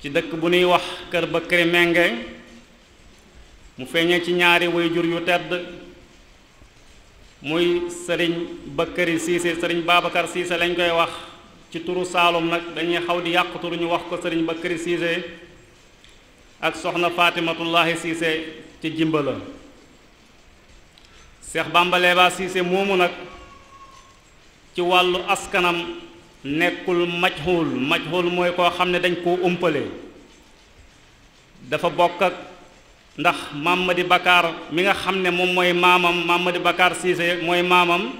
S4: ci dëkk bu ñuy wax Kër Bakary Mengue mu feeñee ci ñaari waajur yu tedd muy sëriñ Bakary Cissé sëriñ Babacar Cissé lañ koy wax ci turu Saalum nag dañuy xaw di yàq turu ñu wax ko sëriñ Bakary Cissé ak soxna Fatimatullahi Cissé ci Jimbala Cheikh Bamba Léba Cissé moomu nag ci wàllu askanam nekkul majhul mooy koo xam ne dañ koo umpale dafa bokk ak ndax Mamadi Bakar mi nga xam ne moom mooy maamam Mamadi Bakar Cissé mooy maamam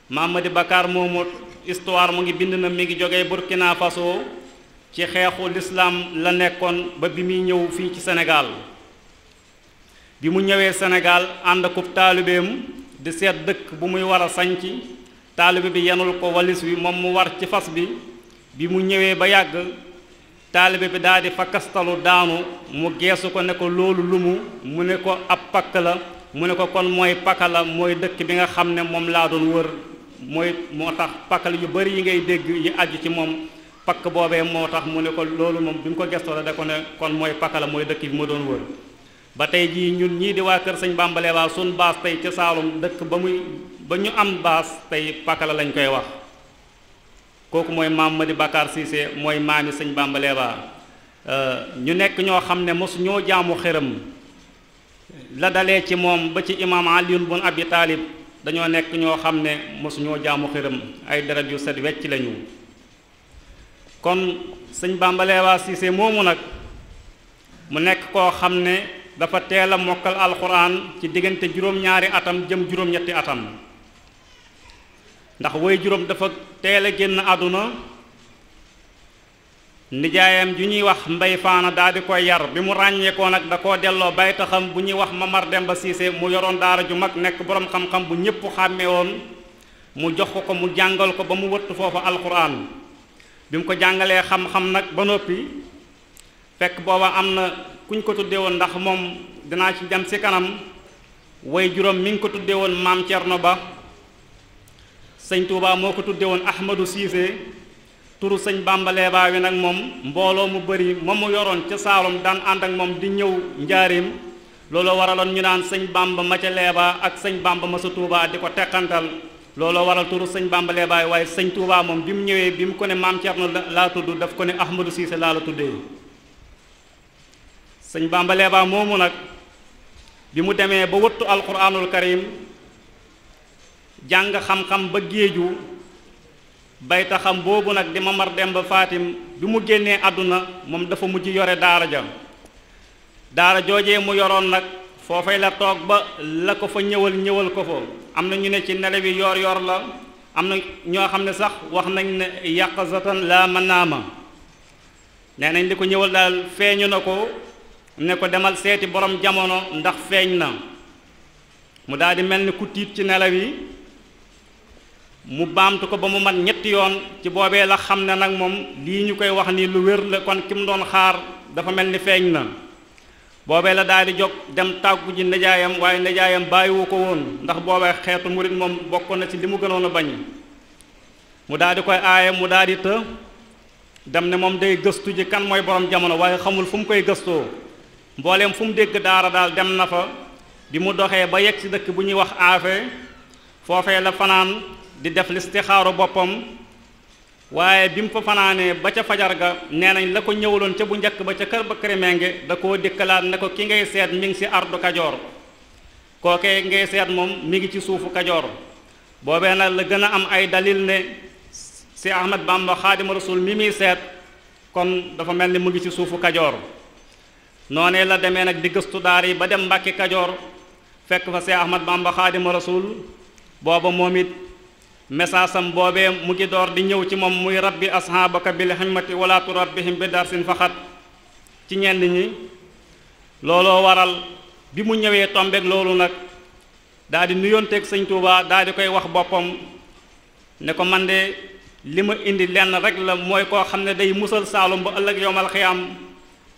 S4: Mamadi Bakar moomu histoire mu ngi bind na mi ngi jógee Burkina Faso ci xeexu lislaam la nekkoon ba bi muy ñëw fii ci Sénégal bi mu ñëwee Sénégal ànd akub taalibeem di seet dëkk bu muy war a sanc taalibe bi yenul ko walis wi moom mu war ci fas bi mu ñëwee ba yàgg taalibe bi daal di fakkastalu daanu mu geesu ko ne ko loolu lumu mu ne ko ab pakk la mu ne ko kon mooy pakka la mooy dëkk bi nga xam ne moom laa doon wër moo tax pakkal yu bari yi ngay dégg yi aju ci moom pakk boobee moo tax mu ne ko loolu moom bi mu ko gestoo la da ko ne kon mooy pakka la mooy dëkk bi ma doon wër ba tey jii ñun ñii di waa kër sëñ Bamba Léba sun baas tey ca Saalum dëkk ba ñu am baas tey pakka la lañ koy wax kooku mooy Mamadi Bakar Cissé mooy maami sëñ Bamba Léba ñu nekk ñoo xam ne mosu ñoo jaamu xërëm la dalee ci moom ba ci imaam Aliyun bun Abi Taalib dañoo nekk ñoo xam ne mosu ñoo jaamu xërëm ay deret yu set wecc lañu kon sëñ Bamba Léba Cissé moomu nag mu nekk koo xam ne dafa teel a mokkal alxuraan ci diggante juróom-ñaari atam jëm juróom-ñetti atam ndax woy juróom dafa teel a génn àdduna nijaayam ju ñuy wax Mbay Faana daal di koy yar bi mu ràññeekoo nag da koo delloo bay taxam bu ñuy wax Mamar Demba Cissé mu yoroon daara ju mag nekk boroom xam-xam bu ñépp xàmmee woon mu jox ko mu jàngal ko ba mu wëttu foofu alxuraan bi mu ko jàngalee xam-xam nag ba noppi fekk booba am na kuñ ko tuddee woon ndax moom dinaa ci dem ci kanam way juróom mi ngi ko tuddee woon maam Cerno Ba sëñ Touba moo ko tuddee woon Ahmadou Cissé turu sëñ Bamba Léba wi nag moom mbooloo mu bari moom mu yoroon ca Saalum daan ànd ak moom di ñëw njaarim looloo waraloon ñu naan sëñ Bamba ma ca Léba ak sëñ Bamba ma sa Touba di ko teqantal looloo waral turu sëñ Bamba Léba waaye sëñ Touba moom bi mu ñëwee bi mu ko ne maam Cerno laa tudd daf ko ne Ahmadou Cissé laa la tuddee sëñ Bamba Léba moomu nag bi mu demee ba wëttu alquranul karim jàng xam-xam ba géeju bay taxam boobu nag di Mamar Demba Fatim bi mu génnee àdduna moom dafa mujj yore daara ja daara joojee mu yoroon nag foofay la toog ba la ko fa ñëwal ko fa am na ñu ne ci nelaw yi yor la am na ñoo xam ne sax wax nañ ne yaqazatan la manaama nee nañ li ko ñëwal daal feeñu na ko ne ko demal seeti borom jamono ndax feeñ na mu daal di mel ni ku tiit ci nelaw yi mu baamtu ko ba mu mat ñetti yoon ci boobee la xam ne nag moom lii ñu koy wax ni lu wér la kon ki mu doon xaar dafa mel ni feeñ na boobee la daal di jóg dem tàggu ji nijaayam waaye nijaayam bàyyiwu ko woon ndax boobee xeetu murit moom bokk na ci li mu gënoon a bañ mu daal di koy aaye mu daal di të dem ne moom day gëstu ji kan mooy borom jamono waaye xamul fu mu koy gëstoo mbooleem fu mu dégg daara daal dem na fa bi mu doxee ba yegg ci dëkk bu ñuy wax aafe foofee la fanaan di def listixaaru boppam waaye bi mu fa fanaanee ba ca fajar ga nee nañ la ko ñëwaloon ca bu njëkk ba ca kër Bakary Mengue da koo dikkalaat ne ko ki ngay seet mi ngi ci ardu Kajoor kookee ngay seet moom mi ngi ci suufu Kajoor boobee nag la gën a am ay dalil ne Seex Ahmad Bamba Xaadimu Rasuul mi muy seet kon dafa mel ni mu ngi ci suufu Kajoor noonee la demee nag di gëstu daar yi ba dem Mbàkke Kajoor fekk fa Seex Ahmad Bamba Xaadimu Rasuul booba moom it message am boobee mu ngi door di ñëw ci moom muy rabbi ashaabaka bil himmati wala turabbihim bi darsin faxat ci ñenn ñi looloo waral bi mu ñëwee tombeek loolu nag daal di nuyonteeg sëñ Touba daal di koy wax boppam ne ko man de li ma indi lenn rek la mooy koo xam ne day musal Saalum ba ëllëg yowmal xiyaam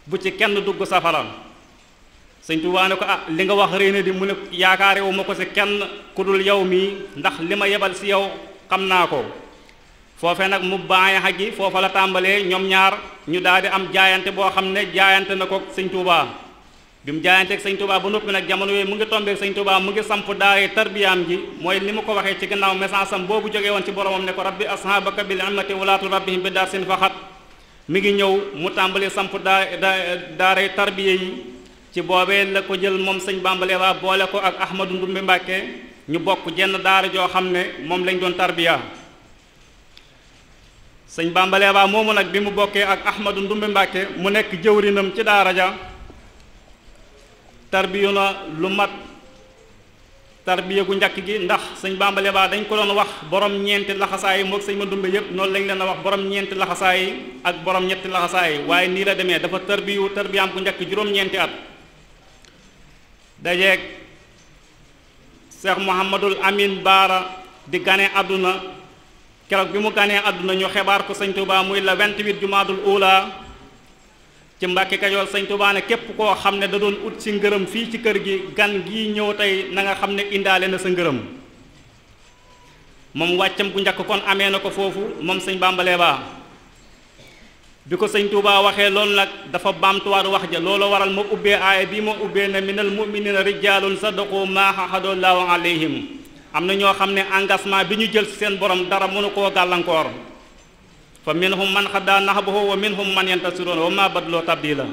S4: bu ci kenn dugg safara sëñ Touba ne ko li nga wax réy na di mu ne yaakaare wu ma ko ci kenn ku dul yow mii ndax li ma yebal ci yow xam naa ko foofe nag mu bàyyi xaj gi foofa la tàmbalee ñoom ñaar ñu daal di am jaayante boo xam ne jaayante na ko sëñ Touba bi mu jaayanteeg sëñ Touba ba noppi nag jamono yooyu mu ngi tombeeg sëñ Touba mu ngi samp daare tarbiyaam ji mooy ni mu ko waxee ci gannaaw message am boobu jógee woon ci boromam ne ko rabbi ashaabaka bil himmati wala turabbihim bi darsin faxat mi ngi ñëw mu tàmbali samp daare tarbiya yi ci boobee la ko jël moom sëñ Bamba Lewa boole ko ak Ahmadou Ndumbe Mbàkke ñu bokk jenn daara joo xam ne moom lañ doon tarbiya sëñ Bamba Lewa moomu nag bi mu bokkee ak Ahmadou Ndumbe Mbàkke mu nekk jëwrinam ci daara ja tarbiyu na lu mat tarbiya gu njëkk gi ndax sëñ Bamba Lewa dañ ko doon wax borom ñeenti laxasaay yi moog sëñ ma Ndumbe yépp noonu lañ leen a wax borom ñeenti laxasaay yi ak borom ñetti laxasaay yi waaye nii la demee dafa tarbiyaam gu njëkk juróom-ñeenti at dajeeg Cheikh Mouhamadul Amin Baara di gane àdduna keroog bi mu ganee àdduna ñu xibaar ko sëñ Touba muy la 28 jumaadul ula ci Mbàkke Kajoor sëñ Touba ne képp koo xam ne da doon ut si ngërëm fii ci kër gi gan gii ñëw tey na nga xam ne indaale na sa ngërëm moom wàccam gu njëkk kon amee na ko foofu moom sëñ Bamba Lewa bi ko sëñ Touba waxee loolu nag dafa baamtuwaat wax ja loolu waral ma ubbee aaya bii ma ubbee ne minal mu'minina rijaalun sadaqu maa ahadu llaahu alayhim am na ñoo xam ne engagement bi ñu jël ci seen borom dara mënu koo gàllankoor fa minhum man xaddaa nahbahu wa minhum man yantasiruun wa maa badaloo tabdiila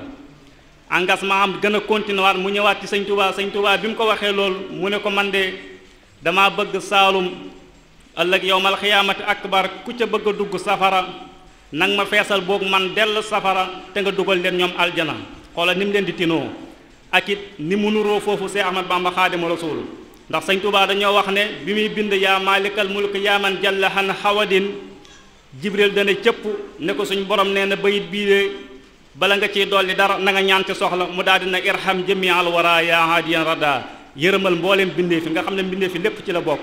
S4: engagement am gën a continuer waat mu ñëwaat ci sëñ Touba bi mu ko waxee loolu mu ne ko man de damaa bëgg Saalum ëllëg yowmal xiyaamati akbar ku ca bëgg a dugg safara nang ma feesal boog man dell safara te nga dugal leen ñoom aljana xoola ni mu leen di tinoo ak it ni mu nuroo foofu Seex Ahmad Bamba Xaadimu Rasuul ndax sëñ Touba dañoo wax ne bi muy bind yaa maalikal mulk yaa man jalla han hawadin Jibril dana cëpp ne ko suñ borom nee na bayit bii de bala nga ciy dolli dara na nga ñaan ci soxla mu daal dina irham jamial wara yaa hadiyan rada yërëmal mbooleem bindee fi nga xam ne bindee fi lépp ci la bokk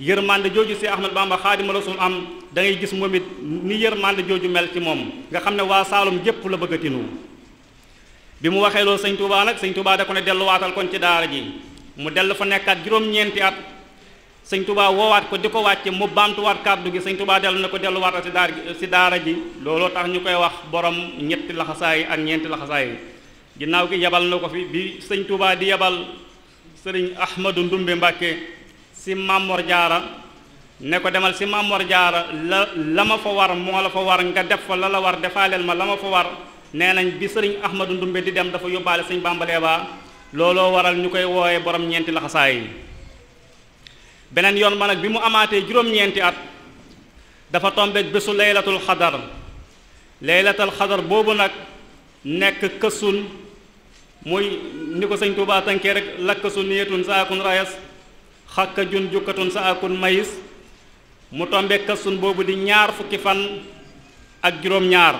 S4: yërmande jooju si Ahmad Bamba Xaadimu Rasuul am da ngay gis moom it ni yërmande jooju mel ci moom nga xam ne waa Saalum gépp la bëgg a tinu bi mu waxee loolu sëñ Touba nag sëñ Touba da ko ne delluwaatal kon ci daara ji mu dellu fa nekkaat juróom-ñeenti at sëñ Touba woowaat ko di ko wàcce mu baamtuwaat kàddu gi sëñ Touba dellu na ko delluwaatal si daara ji looloo tax ñu koy wax borom ñetti laxasaay ak ñeenti laxasaay ginnaaw gi yebal na ko fi bi sëñ Touba di yebal sëriñ Ahmadou Ndumbe Mbàkke si Mamor Jaara ne ko demal si Mamor Jaara la ma fa war moo la fa war nga def fa la la war defaaleel ma la ma fa war nee nañ bi sëriñ Ahmadou Ndumbe di dem dafa yóbbaale sëñ Bamba Lewa looloo waral ñu koy wooyee borom ñeenti laxasaay yi beneen yoon ma nag bi mu amaatee juróom-ñeenti at dafa tombeek bésu laylatul xadar laylatul xadar boobu nag nekk kësun muy ni ko sëñ Touba tënkee rek lakkasu niyetun sa akun rayas xakka jun jukkatun sa akun mayis mu tombeek kësun boobu di ñaar fukki fan ak juróom-ñaar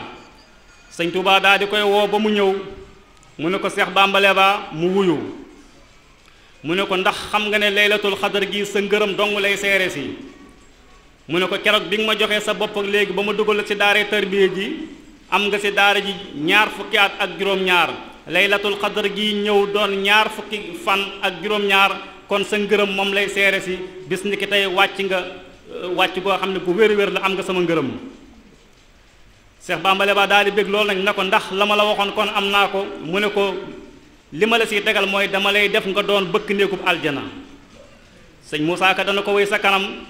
S4: sëñ Touba daal di koy woo ba mu ñëw mu ne ko Seex Bamba Lewa mu wuyu mu ne ko ndax xam nga ne laylatul xadar gi sa ngërëm dong lay seere si mu ne ko keroog bi nga ma joxee sa bopp ak léegi ba ma dugal ci daara tarbiya ji am nga ci daara ji ñaar fukki at ak juróom-ñaar laylatul xadar gi ñëw doon ñaar fukki fan ak juróom-ñaar kon sa ngërëm moom lay seere si bis ni ki tey wàcc nga wàcc goo xam ne gu wér-wér la am nga sama ngërëm Seex Bamba Lewa daal di bég loolu nag ne ko ndax la ma la waxoon kon am naa ko mu ne ko li ma la siy tegal mooy dama lay def nga doon bëkk néegub aljana sëñ Moussa Ka dana ko wéy sa kanam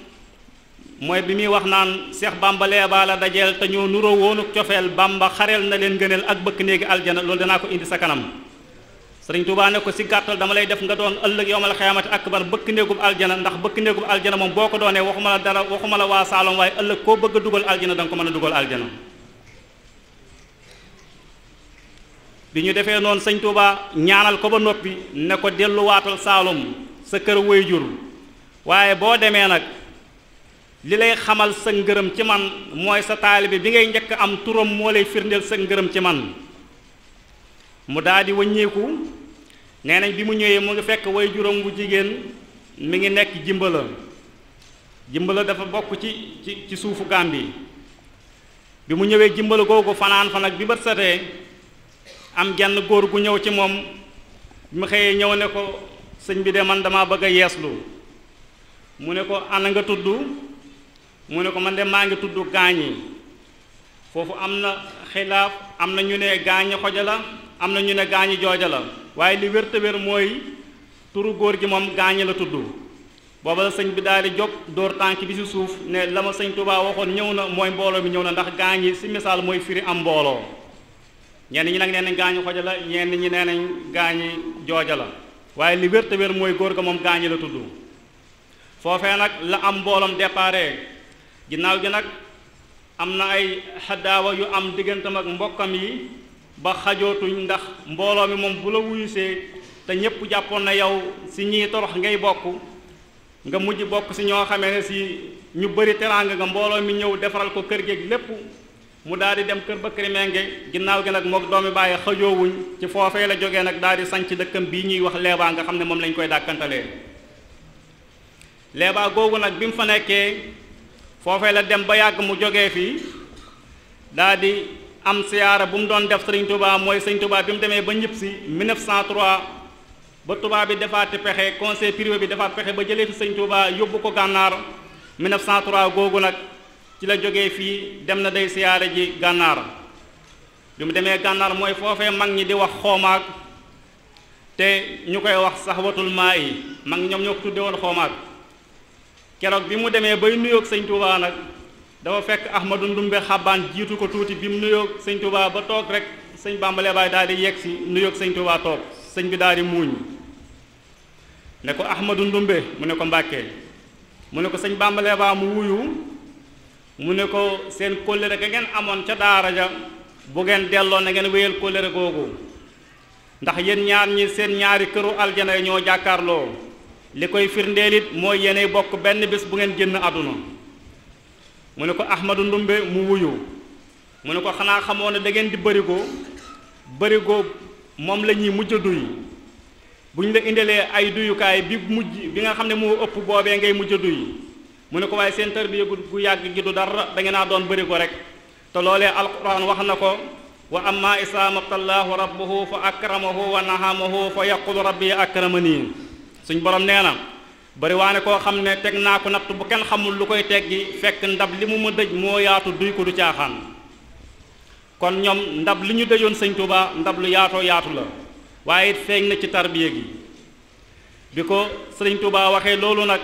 S4: mooy bi muy wax naan Seex Bamba Lewa la dajeel te ñoo nuroo woonu cofeel Bamba xareel na leen ngëneel ak bëkk néegi aljana loolu danaa ko indi sa kanam Sëriñ Tuubaa ne ko si gàttal dama lay def nga doon ëllëg yowmal xiyaamati akbar bëkk néegub aljana, ndax bëkk néegub aljana moom boo ko doonee waxuma la dara waxuma la waa Saalum waaye ëllëg koo bëgg a dugal aljana da nga ko mën a dugal aljana. bi ñu defee noonu sëñ Tuubaa ñaanal ko ba noppi ne ko delluwaatal Saalum sa kër waajur, waaye boo demee nag li lay xamal sa ngërëm ci man mooy sa taalibe bi ngay njëkk am turam moo lay firndeel sa ngërëm ci man. mu daal di wëññeeku, nee nañ bi mu ñëwee mu ngi fekk waajuram bu jigéen mi ngi nekk Jimbala dafa bokk ci suufu Gàmbi. bi mu ñëwee Jimbala googu fanaan fa nag bi bët setee am genn góor gu ñëw ci moom bi mu xëyee ñëw ne ko sëñ bi de man dama bëgg a yeeslu. mu ne ko ana nga tudd, mu ne ko man de maa ngi tudd Gaañi. foofu am na xilaaf, am na ñu ne Gaañi Xoja la, am na ñu ne Gaañi Jooja la, waaye li wér te wér mooy turu góor gi moom Gaañi la tudd. booba la sëñ bi daal di jóg dóor tànk bi ci suuf ne la ma sëñ Tuubaa waxoon ñëw na mooy mbooloo mi ñëw na, ndax Gaañi ci misaal mooy firi am mbooloo. ñenn ñi nag nee nañ Gaañi Xoja la, ñenn ñi nee nañ Gaañi Jooja la, waaye li wér te wér mooy góor ga moom Gaañi la tudd. foofee nag la am mbooloom déparé. ginnaaw gi nag am na ay xaddaawa yu am diggantam ak mbokkam yi ba xajootuñ, ndax mbooloo mi moom bu la wuyusee te ñépp jàppoon na yow si ñii torox ngay bokk, nga mujj bokk si ñoo xamee ne si ñu bëri teraanga nga, mbooloo mi ñëw defaral ko kër geeg lépp, mu daal di dem kër ba kër menge. ginnaaw gi nag mook doomi bàyyi xajoowuñ, ci foofee la jógee nag daal di sanc dëkkam bii ñuy wax Leebaa nga xam ne moom lañ koy dàkkantalee. Leebaa googu nag bi mu fa nekkee foofee la dem ba yàgg mu jógee fii daal di am siyaara bu mu doon def Sëriñ Tuubaa, mooy Sëriñ Tuubaa bi mu demee ba ñëpp si 1903 ba tubaab bi defaati pexe, conseil privé bi defaat pexe ba jëlee fi Sëriñ Tuubaa yóbbu ko gànnaar. 1903 googu nag ci la jógee fii dem na day siyaare ji gànnaar. bi mu demee gànnaar mooy foofee mag ñi di wax xoomaag, te ñu koy wax saxwatul maa yi, mag ñoom ñoo ko tudde woon xoomaag. keroog bi mu demee bay nuyoog sëñ Tuubaa nag dafa fekk Ahmadu Ndumbe xabaan jiitu ko tuuti. bi mu nuyoog sëñ Tuubaa ba toog rek sëñ Bàmba Leebaay daal di yegg si nuyoog sëñ Tuubaa toog. sëñ bi daal di muuñ ne ko Ahmadu Ndumbe, mu ne ko Mbàkke, mu ne ko sëñ Bàmba Leebaay mu wuyu, mu ne ko seen kóllëre ga ngeen amoon ca daara ja bu ngeen delloo na ngeen wéyal kóllëre googu, ndax yéen ñaar ñi seen ñaari këru aljana ñoo jàkkaarloo. li koy firndeel it mooy yéenay bokk benn bés bu ngeen génn àdduna. mu ne ko Ahmadu Ndumbe mu wuyu, mu ne ko xanaa xamoo ne da ngeen di bërigo moom la ñuy mujj a duy. bu ñu la indilee ay duyukaay bi nga xam ne moo ëpp boobee ngay mujj a duy. mu ne ko waaye seen tarbiya gu yàgg gi du dara, da ngeen naa doon bërigo rek. te loolee alquran wax na ko, wa amma isaa mabtalaahu rabbuhu fa akramahu wa nahamahu fa yaqulu rabbi akramani. suñ borom nee na bari waane koo xam ne teg naa ko natt bu kenn xamul lu koy teggi, fekk ndab li mu ma dëj moo yaatu duy ko du caaxaan. kon ñoom ndab li ñu dëjoon sëñ Tuubaa ndab lu yaatoo yaatu la, waaye it feeñ na ci tarbiya gi. bi ko sëñ Tuubaa waxee loolu nag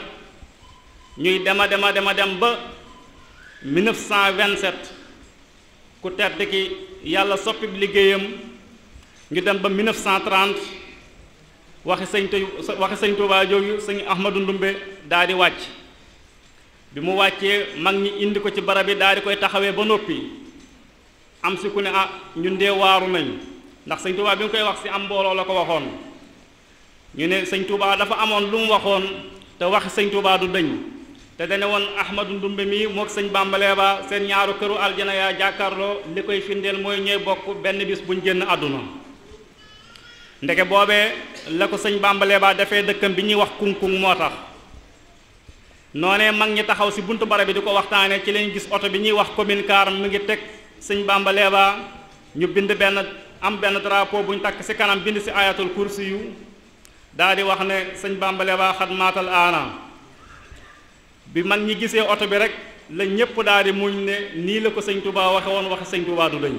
S4: ñuy dem ba 1927 ku tedd ki yàlla soppi liggéeyam, ñu dem ba 1930 waxi sëñ Tuubaa jooju sëñ Ahmadu Ndumbe daal di wàcc. bi mu wàccee mag ñi indi ko ci barab bi daal di koy taxawee ba noppi, am si ku ne ñun dee waaru nañ, ndax sëñ Tuubaa bi mu koy wax si am mbooloo la ko waxoon. ñu ne sëñ Tuubaa dafa amoon lu mu waxoon te waxi sëñ Tuubaa du dëñ, te dane woon Ahmadu Ndumbe mi mook sëñ Bàmba Leebaay seen ñaaru këru aljana yaa jàkkaarloo, li koy firndeel mooy ñooy bokk benn bis buñ génn àdduna. ndeke boobee la ko sëñ Bàmba Leebaay defee dëkkam bi ñuy wax kuŋ-kuŋ moo tax. noonee mag ñi taxaw si buntu barab bi di ko waxtaanee ci lañ gis oto bi ñuy wax commune car mu ngi teg sëñ Bàmba Leebaay, ñu bind benn drapeau buñ takk si kanam bind si ayatul kursi yu daal di wax ne sëñ Bàmba Leebaay xat maatal aana. bi mag ñi gisee oto bi rek la ñépp daal di muñ ne nii la ko sëñ Tuubaa waxe woon waxe sëñ Tuubaa du dañ.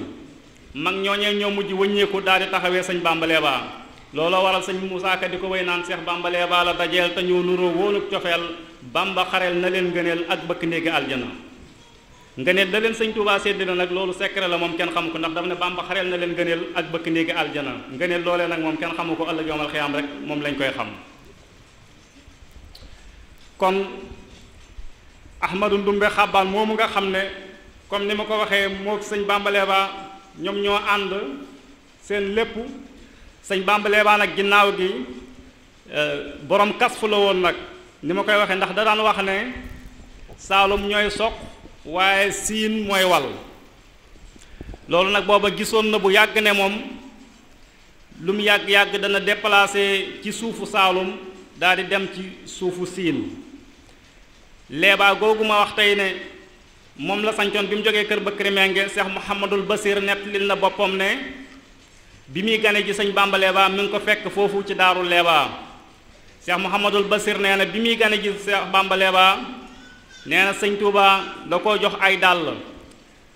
S4: mag ñooñee ñoo mujj wëññeeku daal di taxawee sëñ Bàmba Leebaay. looloo waral sëñ Muusaa Ka di ko way naan Seex Bàmba Leebaay la dajeel te ñoo nuroo woonuk cofeel, Bàmba xareel na leen ngëneel ak bëkk néegi aljana. ngëneel da leen sëñ Tuubaa séddale nag loolu secret la moom kenn xamu ko ndax dafa ne Bàmba xareel na leen ngëneel ak bëkk néegi aljana ngëneel loolee nag moom kenn xamu ko ëllëg yawmal xiyaam rek moom lañ koy xam. kon Ahmadou Ndumbe Xabbaan moomu nga xam ne comme ni ma ko waxee moo sëñ Bamba Leeba ñoom ñoo ànd seen lépp sëñ Bamba Leeba nag ginnaaw gi borom kasfu la woon nag ni ma koy waxee ndax da daan wax ne Saalum ñooy soq waaye siin mooy wal loolu nag booba gisoon na bu yàgg ne moom lu mu yàgg-yàgg dana déplacé ci suufu Saalum daal di dem ci suufu siin Leeba googu ma wax tey ne moom la sancoon bi mu jógee kër Bëkkëri Menge Cheikh Mouhamadul Basir nettalil na boppam ne bi muy gane ji sëñ Bamba Leeba mi ngi ko fekk foofu ci daaru Leeba Cheikh Mouhamadul Basir nee na bi muy gane ji Cheikh Bamba Leeba nee na sëñ Touba da koo jox ay dàll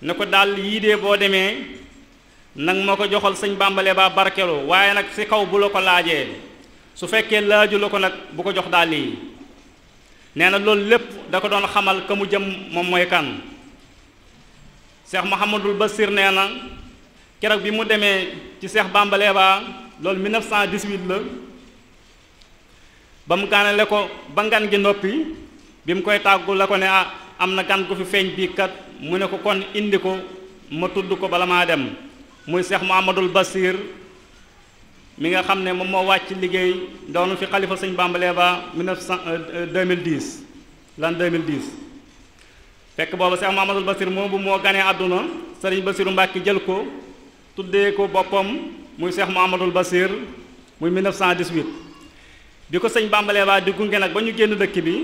S4: ne ko dàll yii dee boo demee nag moo ko joxal sëñ Bamba Leeba barkelu waaye nag si kaw bu la ko laajee su fekkee laaju la ko nag bu ko jox dàll yi nee na loolu lépp da ko doon xamal ka mu jëm moom mooy kan Cheikh Mouhamadul Basir nee na keroog bi mu demee ci Cheikh Bamba Leeba loolu 1918 la ba mu ganale ko ba ngan gi noppi bi mu koy tàggu la ko ne am na gan gu fi feeñ bii kat mu ne ko kon indi ko ma tudd ko bala maa dem muy Cheikh Mouhamadul Basir mi nga xam ne moom moo wàcc liggéey doonu fi xalifa sëñ Bamba Leeba 2010 l'an 2010 fekk boobu Cheikh Mouhamadul Basir moomu moo ganee àdduna sëriñ Basiru Mbàkke jël ko tuddee ko boppam muy Cheikh Mouhamadul Basir muy 1918 bi ko sëñ Bamba Leeba di gunge nag ba ñu génn dëkk bi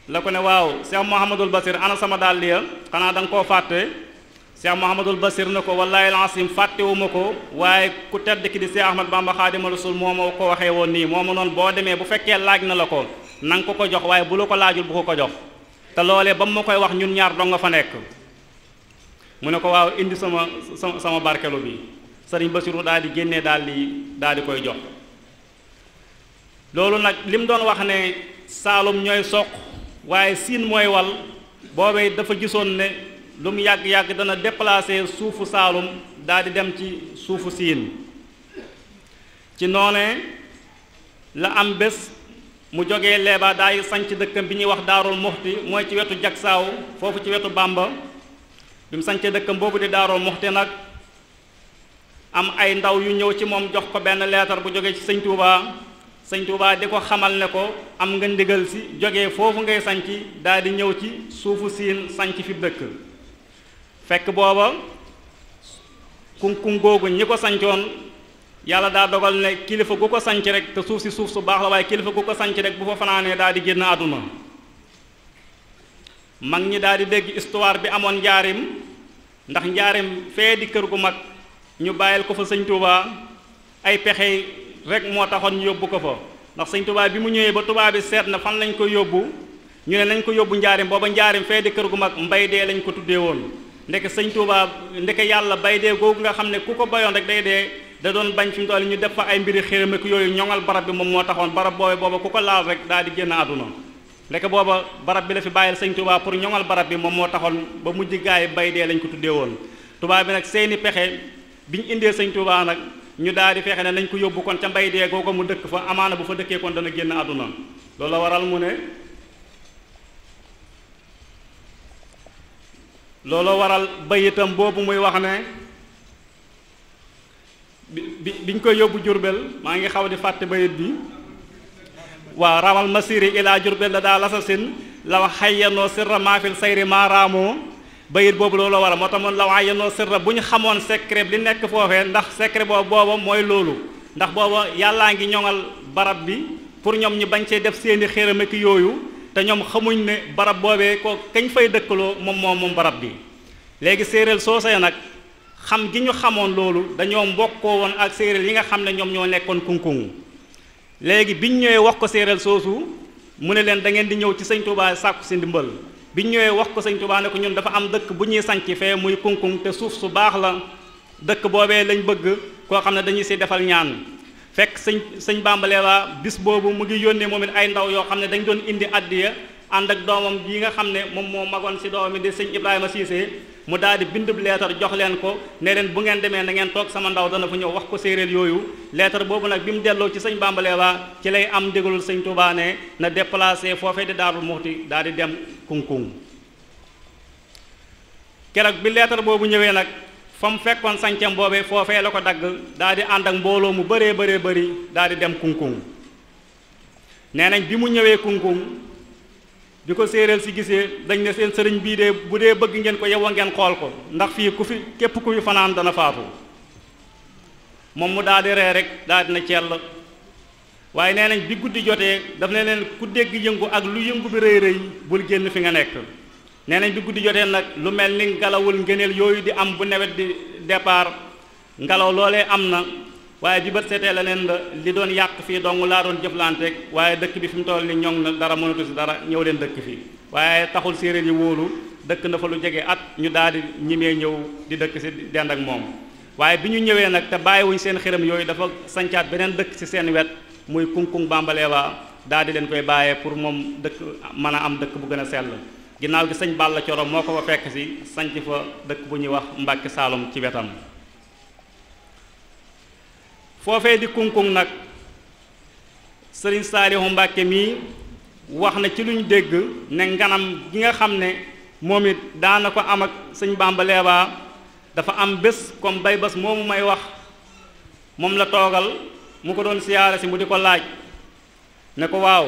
S4: la ko ne waaw Cheikh Mouhamadul Basir ana sama dàll ya xanaa da nga koo fàtte Cheikh Mouhamadul Basir na ko wallaahi laasim fàttewuma ko waaye ku tedd ki di Cheikh Ahmad Bamba Xaadimu Rasuul moo ma ko waxee woon nii moo ma noonu boo demee bu fekkee laaj na la ko na nga ko jox waaye bu la ko laajul bu ko jox te loolee ba mu ma koy wax ñun ñaar dong nga fa nekk mu ne ko waaw indi sama barkelu bi sëriñ Basiru daal di génnee daal di koy jox loolu nag li mu doon wax ne Saalum ñooy soq waaye siin mooy wal boobee dafa gisoon ne lu mu yàgg-yàgg dana déplacé suufu Saalum daal di dem ci suufu siin ci noone la am bés mu jógee Leeba daay sanc dëkkam bi ñuy wax Daarul Muxti mooy ci wetu Jaksaaw foofu ci wetu Bàmba bi mu sancee dëkkam boobu di Daarul Muxti nag am ay ndaw yu ñëw ci moom jox ko benn leetar bu jógee ci sëñ Touba di ko xamal ne ko am nga ndigal si jógee foofu ngay sanc daal di ñëw ci suufu siin sanc fi dëkk fekk booba kunkung googu ñi ko sancoon yàlla daa dogal ne kilifa gu ko sanc rek te suuf si suuf su baax la waaye kilifa gu ko sanc rek bu fa fanaanee daal di génn àdduna mag ñi daal di dégg histoire bi amoon njaarim ndax njaarim fee di kër gu mag ñu bàyyil ko fa sëñ Touba ay pexe rek moo taxoon ñu yóbbu ko fa ndax sëñ Touba bi mu ñëwee ba Touba bi seet na fan lañ ko yóbbu ñu ne nañ ko yóbbu njaarim booba njaarim fee di kër gu mag mbay dee lañ ko tuddee woon ndeke sëñ Touba ndeke yàlla bay dee googu nga xam ne ku ko bayoon rek day dee da doon bañ fi mu toll ñu def fa ay mbiri xéram ak yooyu ñoŋal barab bi moom moo taxoon barab booba ku ko laal rek daal di génn àdduna ndeke booba barab bi la fi bàyyil sëñ Touba pour ñoŋal barab bi moom moo taxoon ba mujj gaay bay dee lañ ko tuddee woon Touba bi nag seeni pexe bi ñu indee sëñ Touba nag ñu daal di fexe ne nañ ko yóbbu kon ca mbay dee googu mu dëkk fa amaana bu fa dëkkee kon dana génn àdduna loolu la waral mu ne looloo waral bayitam boobu muy wax ne biñ koy yóbbu Jurbel maa ngi xaw di fàtte bayit bi waaw ramal masiri ilaa Jurbel la daa lasasin law xayyanoo sirra maafil sayri maaraamoo bayit boobu looloo waral moo tax moom law xayyanoo sirra bu ñu xamoon secret li nekk foofee ndax secret booba mooy loolu ndax booba yàllaa ngi ñoŋal barab bi pour ñoom ñu bañ cee def seeni xéram ak yooyu te ñoom xamuñ ne barab boobee ko kañ fay dëkkaloo moom barab bi léegi séeréer soosee nag xam gi ñu xamoon loolu dañoo mbokkoo woon ak séeréer yi nga xam ne ñoom ñoo nekkoon kunkung léegi biñ ñëwee wax ko séeréer soosu mu ne leen da ngeen di ñëw ci sëñ Touba sàkku si ndimbal biñ ñëwee wax ko sëñ Touba ne ko ñun dafa am dëkk bu ñuy sanc fee muy kunkung te suuf su baax la dëkk boobee lañ bëgg koo xam ne dañuy si defal ñaan fekk sëñ Bamba Leeba bis boobu mu ngi yónnee moom it ay ndaw yoo xam ne dañ doon indi addiya ànd ak doomam yi nga xam ne moom moo magoon ci doom mi di sëñ Ibrahima Cissé mu daal di bindub leetar jox leen ko ne leen bu ngeen demee na ngeen toog sama ndaw dana fa ñëw wax ko séeréer yooyu leetar boobu nag bi mu delloo ci sëñ Bamba Lewa ci lay am ndigalul sëñ Touba ne na déplacé foofee di Daarul Muxti daal di dem Kunkung keroog bi leetar boobu ñëwee nag fa mu fekkoon sancam boobee foofee la ko dagg daal di ànd ak mbooloo mu bëree bëri daal di dem Kunkung nee nañ bi mu ñëwee Kunkung bi ko séeréer si gisee dañ ne seen sëriñ bii de bu dee bëgg ngeen ko yow ngeen xool ko ndax fii képp ku fi fanaan dana faatu moom mu daal di ree rek daal dina cell waaye nee nañ bi guddi jotee daf ne leen ku dégg yëngu ak lu yëngu bi rëy bul génn fi nga nekk nee nañ bi guddi jotee nag lu mel ni ngalawul ngëneel yooyu di am bu nawet di départ ngelaw loolee am na waaye bi bët seetee la leen li doon yàq fii dong laa doon jëflanteeg waaye dëkk bi fi mu toll ni ñoŋ na dara mënatu si dara ñëw leen dëkk fii waaye taxul séeréer yi wóolu dëkk na fa lu jege at ñu daal di ñimee ñëw di dëkk si dend ak moom waaye bi ñu ñëwee nag te bàyyiwuñ seen xiram yooyu dafa sancaat beneen dëkk si seen wet muy Kunkung Bamba Lewa daal di leen koy bàyyee pour moom dëkk mën a am dëkk bu gën a sell ginnaaw gi sëñ Balla Coro moo ko fa fekk si sanc fa dëkk bu ñuy wax Mbàkke Saalum ci wetam foofee di Kunkung nag sëriñ Saalihu Mbàkke mii wax na ci luñ dégg ne nganam gi nga xam ne moom it daana ko am ak sëñ Bamba Lewa dafa am bés comme bay bés moomu may wax moom la toogal mu ko doon siyaare si mu di ko laaj ne ko waaw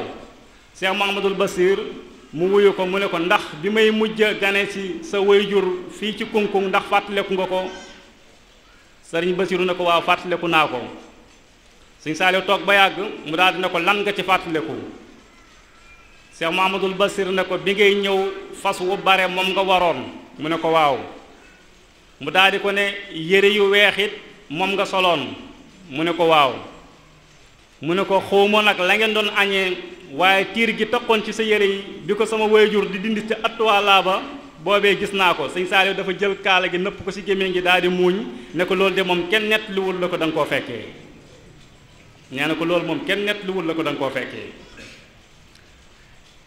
S4: Cheikh Mouhamadoul Bassir mu wuyu ko mu ne ko ndax bi may mujj gane ci sa waajur fii ci Kunkung ndax fàttaleku nga ko sëriñ Bassiru ne ko waaw fàttaleku naa ko sëñ Saaliw toog ba yàgg mu daal di ne ko lan nga ci fàttaleku Cheikh Mouhamadoul Bassir ne ko bi ngay ñëw fas wu bare moom nga waroon mu ne ko waaw mu daal di ko ne yére yu weex it moom nga soloon mu ne ko waaw mu ne ko xawma nag la ngeen doon añee waaye tiir gi toqoon ci sa yére yi bi ko sama waajur di dindi ci attuwaalaa ba boobee gis naa ko sëñ Saaliw dafa jël kaala gi nëpp ko ci gémmiñ gi daal di muuñ ne ko loolu de moom kenn nettaliwul la ko da nga koo fekkee nee na ko loolu moom kenn nettaliwul la ko da nga koo fekkee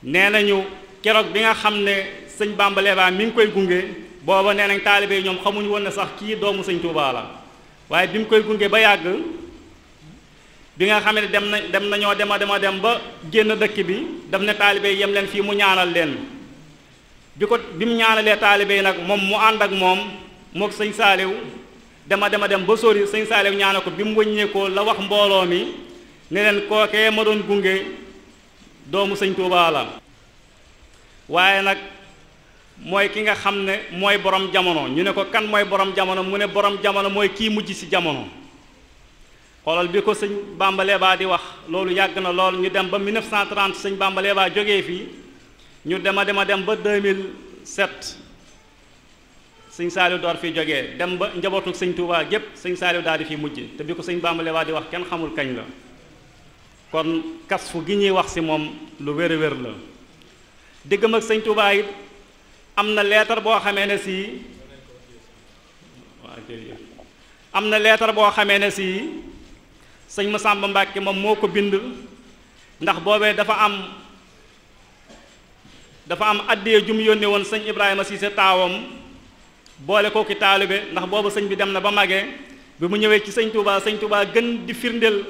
S4: nee nañu keroog bi nga xam ne sëñ Bamba Lewa mi ngi koy gunge booba nee nañ taalibe yi ñoom xamuñu woon ne sax kii doomu sëñ Tuubaa la waaye bi mu koy gunge ba yàgg bi nga xam ne dem nañoo dem ba génn dëkk bi daf ne taalibe yi yem leen fii mu ñaanal leen bi mu ñaanalee taalibe yi nag moom mu ànd ak moom mook sëñ Saaliw dem ba sori sëñ Saaliw ñaana ko bi mu wëññeekoo la wax mbooloo mi ne leen kookee ma doon gunge doomu sëñ Tuubaa la waaye nag mooy ki nga xam ne mooy borom jamono ñu ne ko kan mooy borom jamono mu ne borom jamono mooy kii mujj ci jamono xoolal bi ko sëñ Bamba Lewa di wax loolu yàgg na lool ñu dem ba 1930 sëñ Bamba Lewa jógee fii ñu dem ba 2007 sëñ Saaliw door fi jógee dem ba njabootu sëñ Touba gépp sëñ Saaliw daal di fi mujj te bi ko sëñ Bamba Lewa di wax kenn xamul kañ la kon kas fu gi ñuy wax ci moom lu wér-wér la diggam ak sëñ Touba it am na leetar boo xamee ne si am na leetar boo xamee ne si sëñ Masamba Mbàkke moom moo ko bind ndax boobee dafa am addee jum yónnee woon sëñ Ibrahima Cissé taawam boole kooki taalibe ndax boobu sëñ bi dem na ba màggee bi mu ñëwee ci sëñ Touba gën di firndeel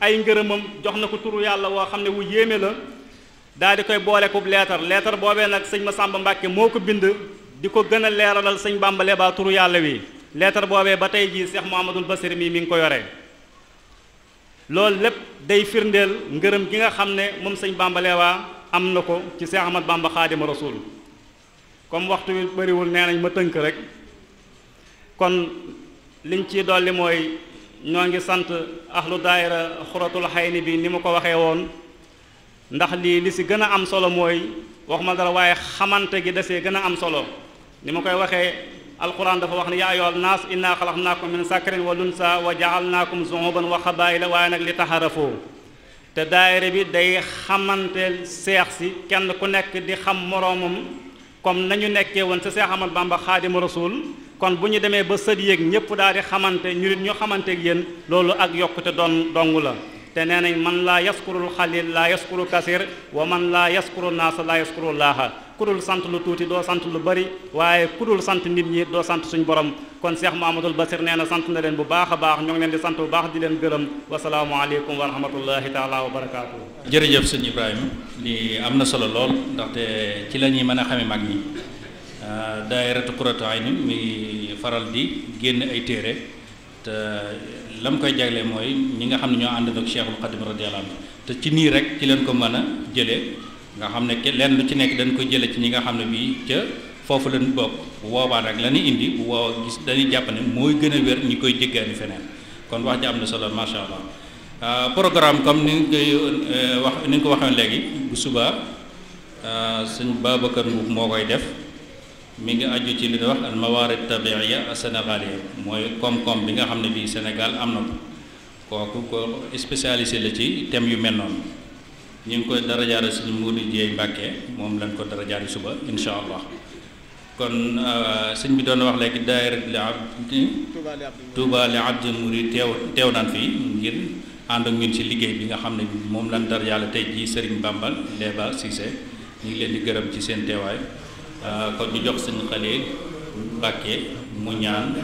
S4: ay ngërëmam jox na ko turu yàlla woo xam ne wu yéeme la daal di koy boole ko leetar boobee nag sëñ Masamba Mbàkke moo ko bind di ko gën a leeralal sëñ Bamba Lewa turu yàlla wi leetar boobee ba tey jii Cheikh Mouhamadoul Bassir mi ngi ko yore loolu lépp day firndeel ngërëm gi nga xam ne moom sëñ Bamba Lewa am na ko ci Cheikh Ahmad Bamba Xaadimu Rasuul comme waxtu wi bariwul nee nañ ma tënk rek kon liñ ciy dolli mooy ñoo ngi sant ahlu daayira Xuratul Xayni bi ni ma ko waxee woon ndax li si gën a am solo mooy waxuma dara waaye xamante gi desee gën a am solo ni ma koy waxee alquran dafa wax ne yaa ayyuhan naas inna xalaqnaakum min sakarin wa lunsa wa jaalnaakum zuhuban wa xabaayila waaye nag li taxarafoo te daayira bi day xamanteel seex si kenn ku nekk di xam moroomam comme nañu nekkee woon sa Seex Ahmad Bamba Xaadimu Rasuul kon bu ñu demee ba sët yéeg ñëpp daal di xamante ñu nit ñu xamanteeg yéen loolu ak yokkute dong la te nee nañ man laa yaskurul xalil laa yaskuru kasir wa man laa yaskuru naasa laa yaskuru laaha ku dul sant lu tuuti doo sant lu bari waaye ku dul sant nit ñi doo sant suñ borom kon Cheikh Mouhamadoul Basir nee na sant na leen bu baax a baax ñoo ngi leen di sant bu baax di leen gërëm wasalaamu aleykum wa rahmatullahi taala wa barakaatu.
S2: jërëjëf sëñ Ibrahima lii am na solo lool ndaxte ci la ñuy mën a xamee mag ñi daayiratu Qurratu Ayni mi faral di génn ay téere te lam koy jagle mooy ñi nga xam ne ñoo ànd ak Cheikhul Khadim radiyallahu anhu te ci nii rek ci leen ko mën a jëlee nga xam ne leen lu ci nekk dañ koy jëlee ci ñi nga xam ne bii ca foofu lañ bokk bu boobaa nag la ñuy indi bu boobaa gis dañuy jàpp ne mooy gën a wér ñi koy jéggaani feneen kon wax ji am na solo macha allah programme comme ni nga koy wax ni nga ko waxee léegi bu subaa sëñ Babacar Mbuub moo koy def mi ngi aju ci li ñuy wax al mawaarid tabiiya sénégaliya mooy koom-koom bi nga xam ne bii Sénégal am na ko kooku ko spécialisé la ci thème yu mel noonu ñu ngi koy darajaare suñu Modou Dieye Mbàkke moom lañ ko darajaare suba insha allah kon sëñ bi doon wax léegi daayira li abdi Touba li abdul murid teew naan fii ngir ànd ak ñun ci liggéey bi nga xam ne moom lañ darajaale tey jii Serigne Bamba Ndéba Cissé ñu ngi leen di gërëm ci seen teewaay kon ñu jox sëñ Xalil Mbàkke mu ñaan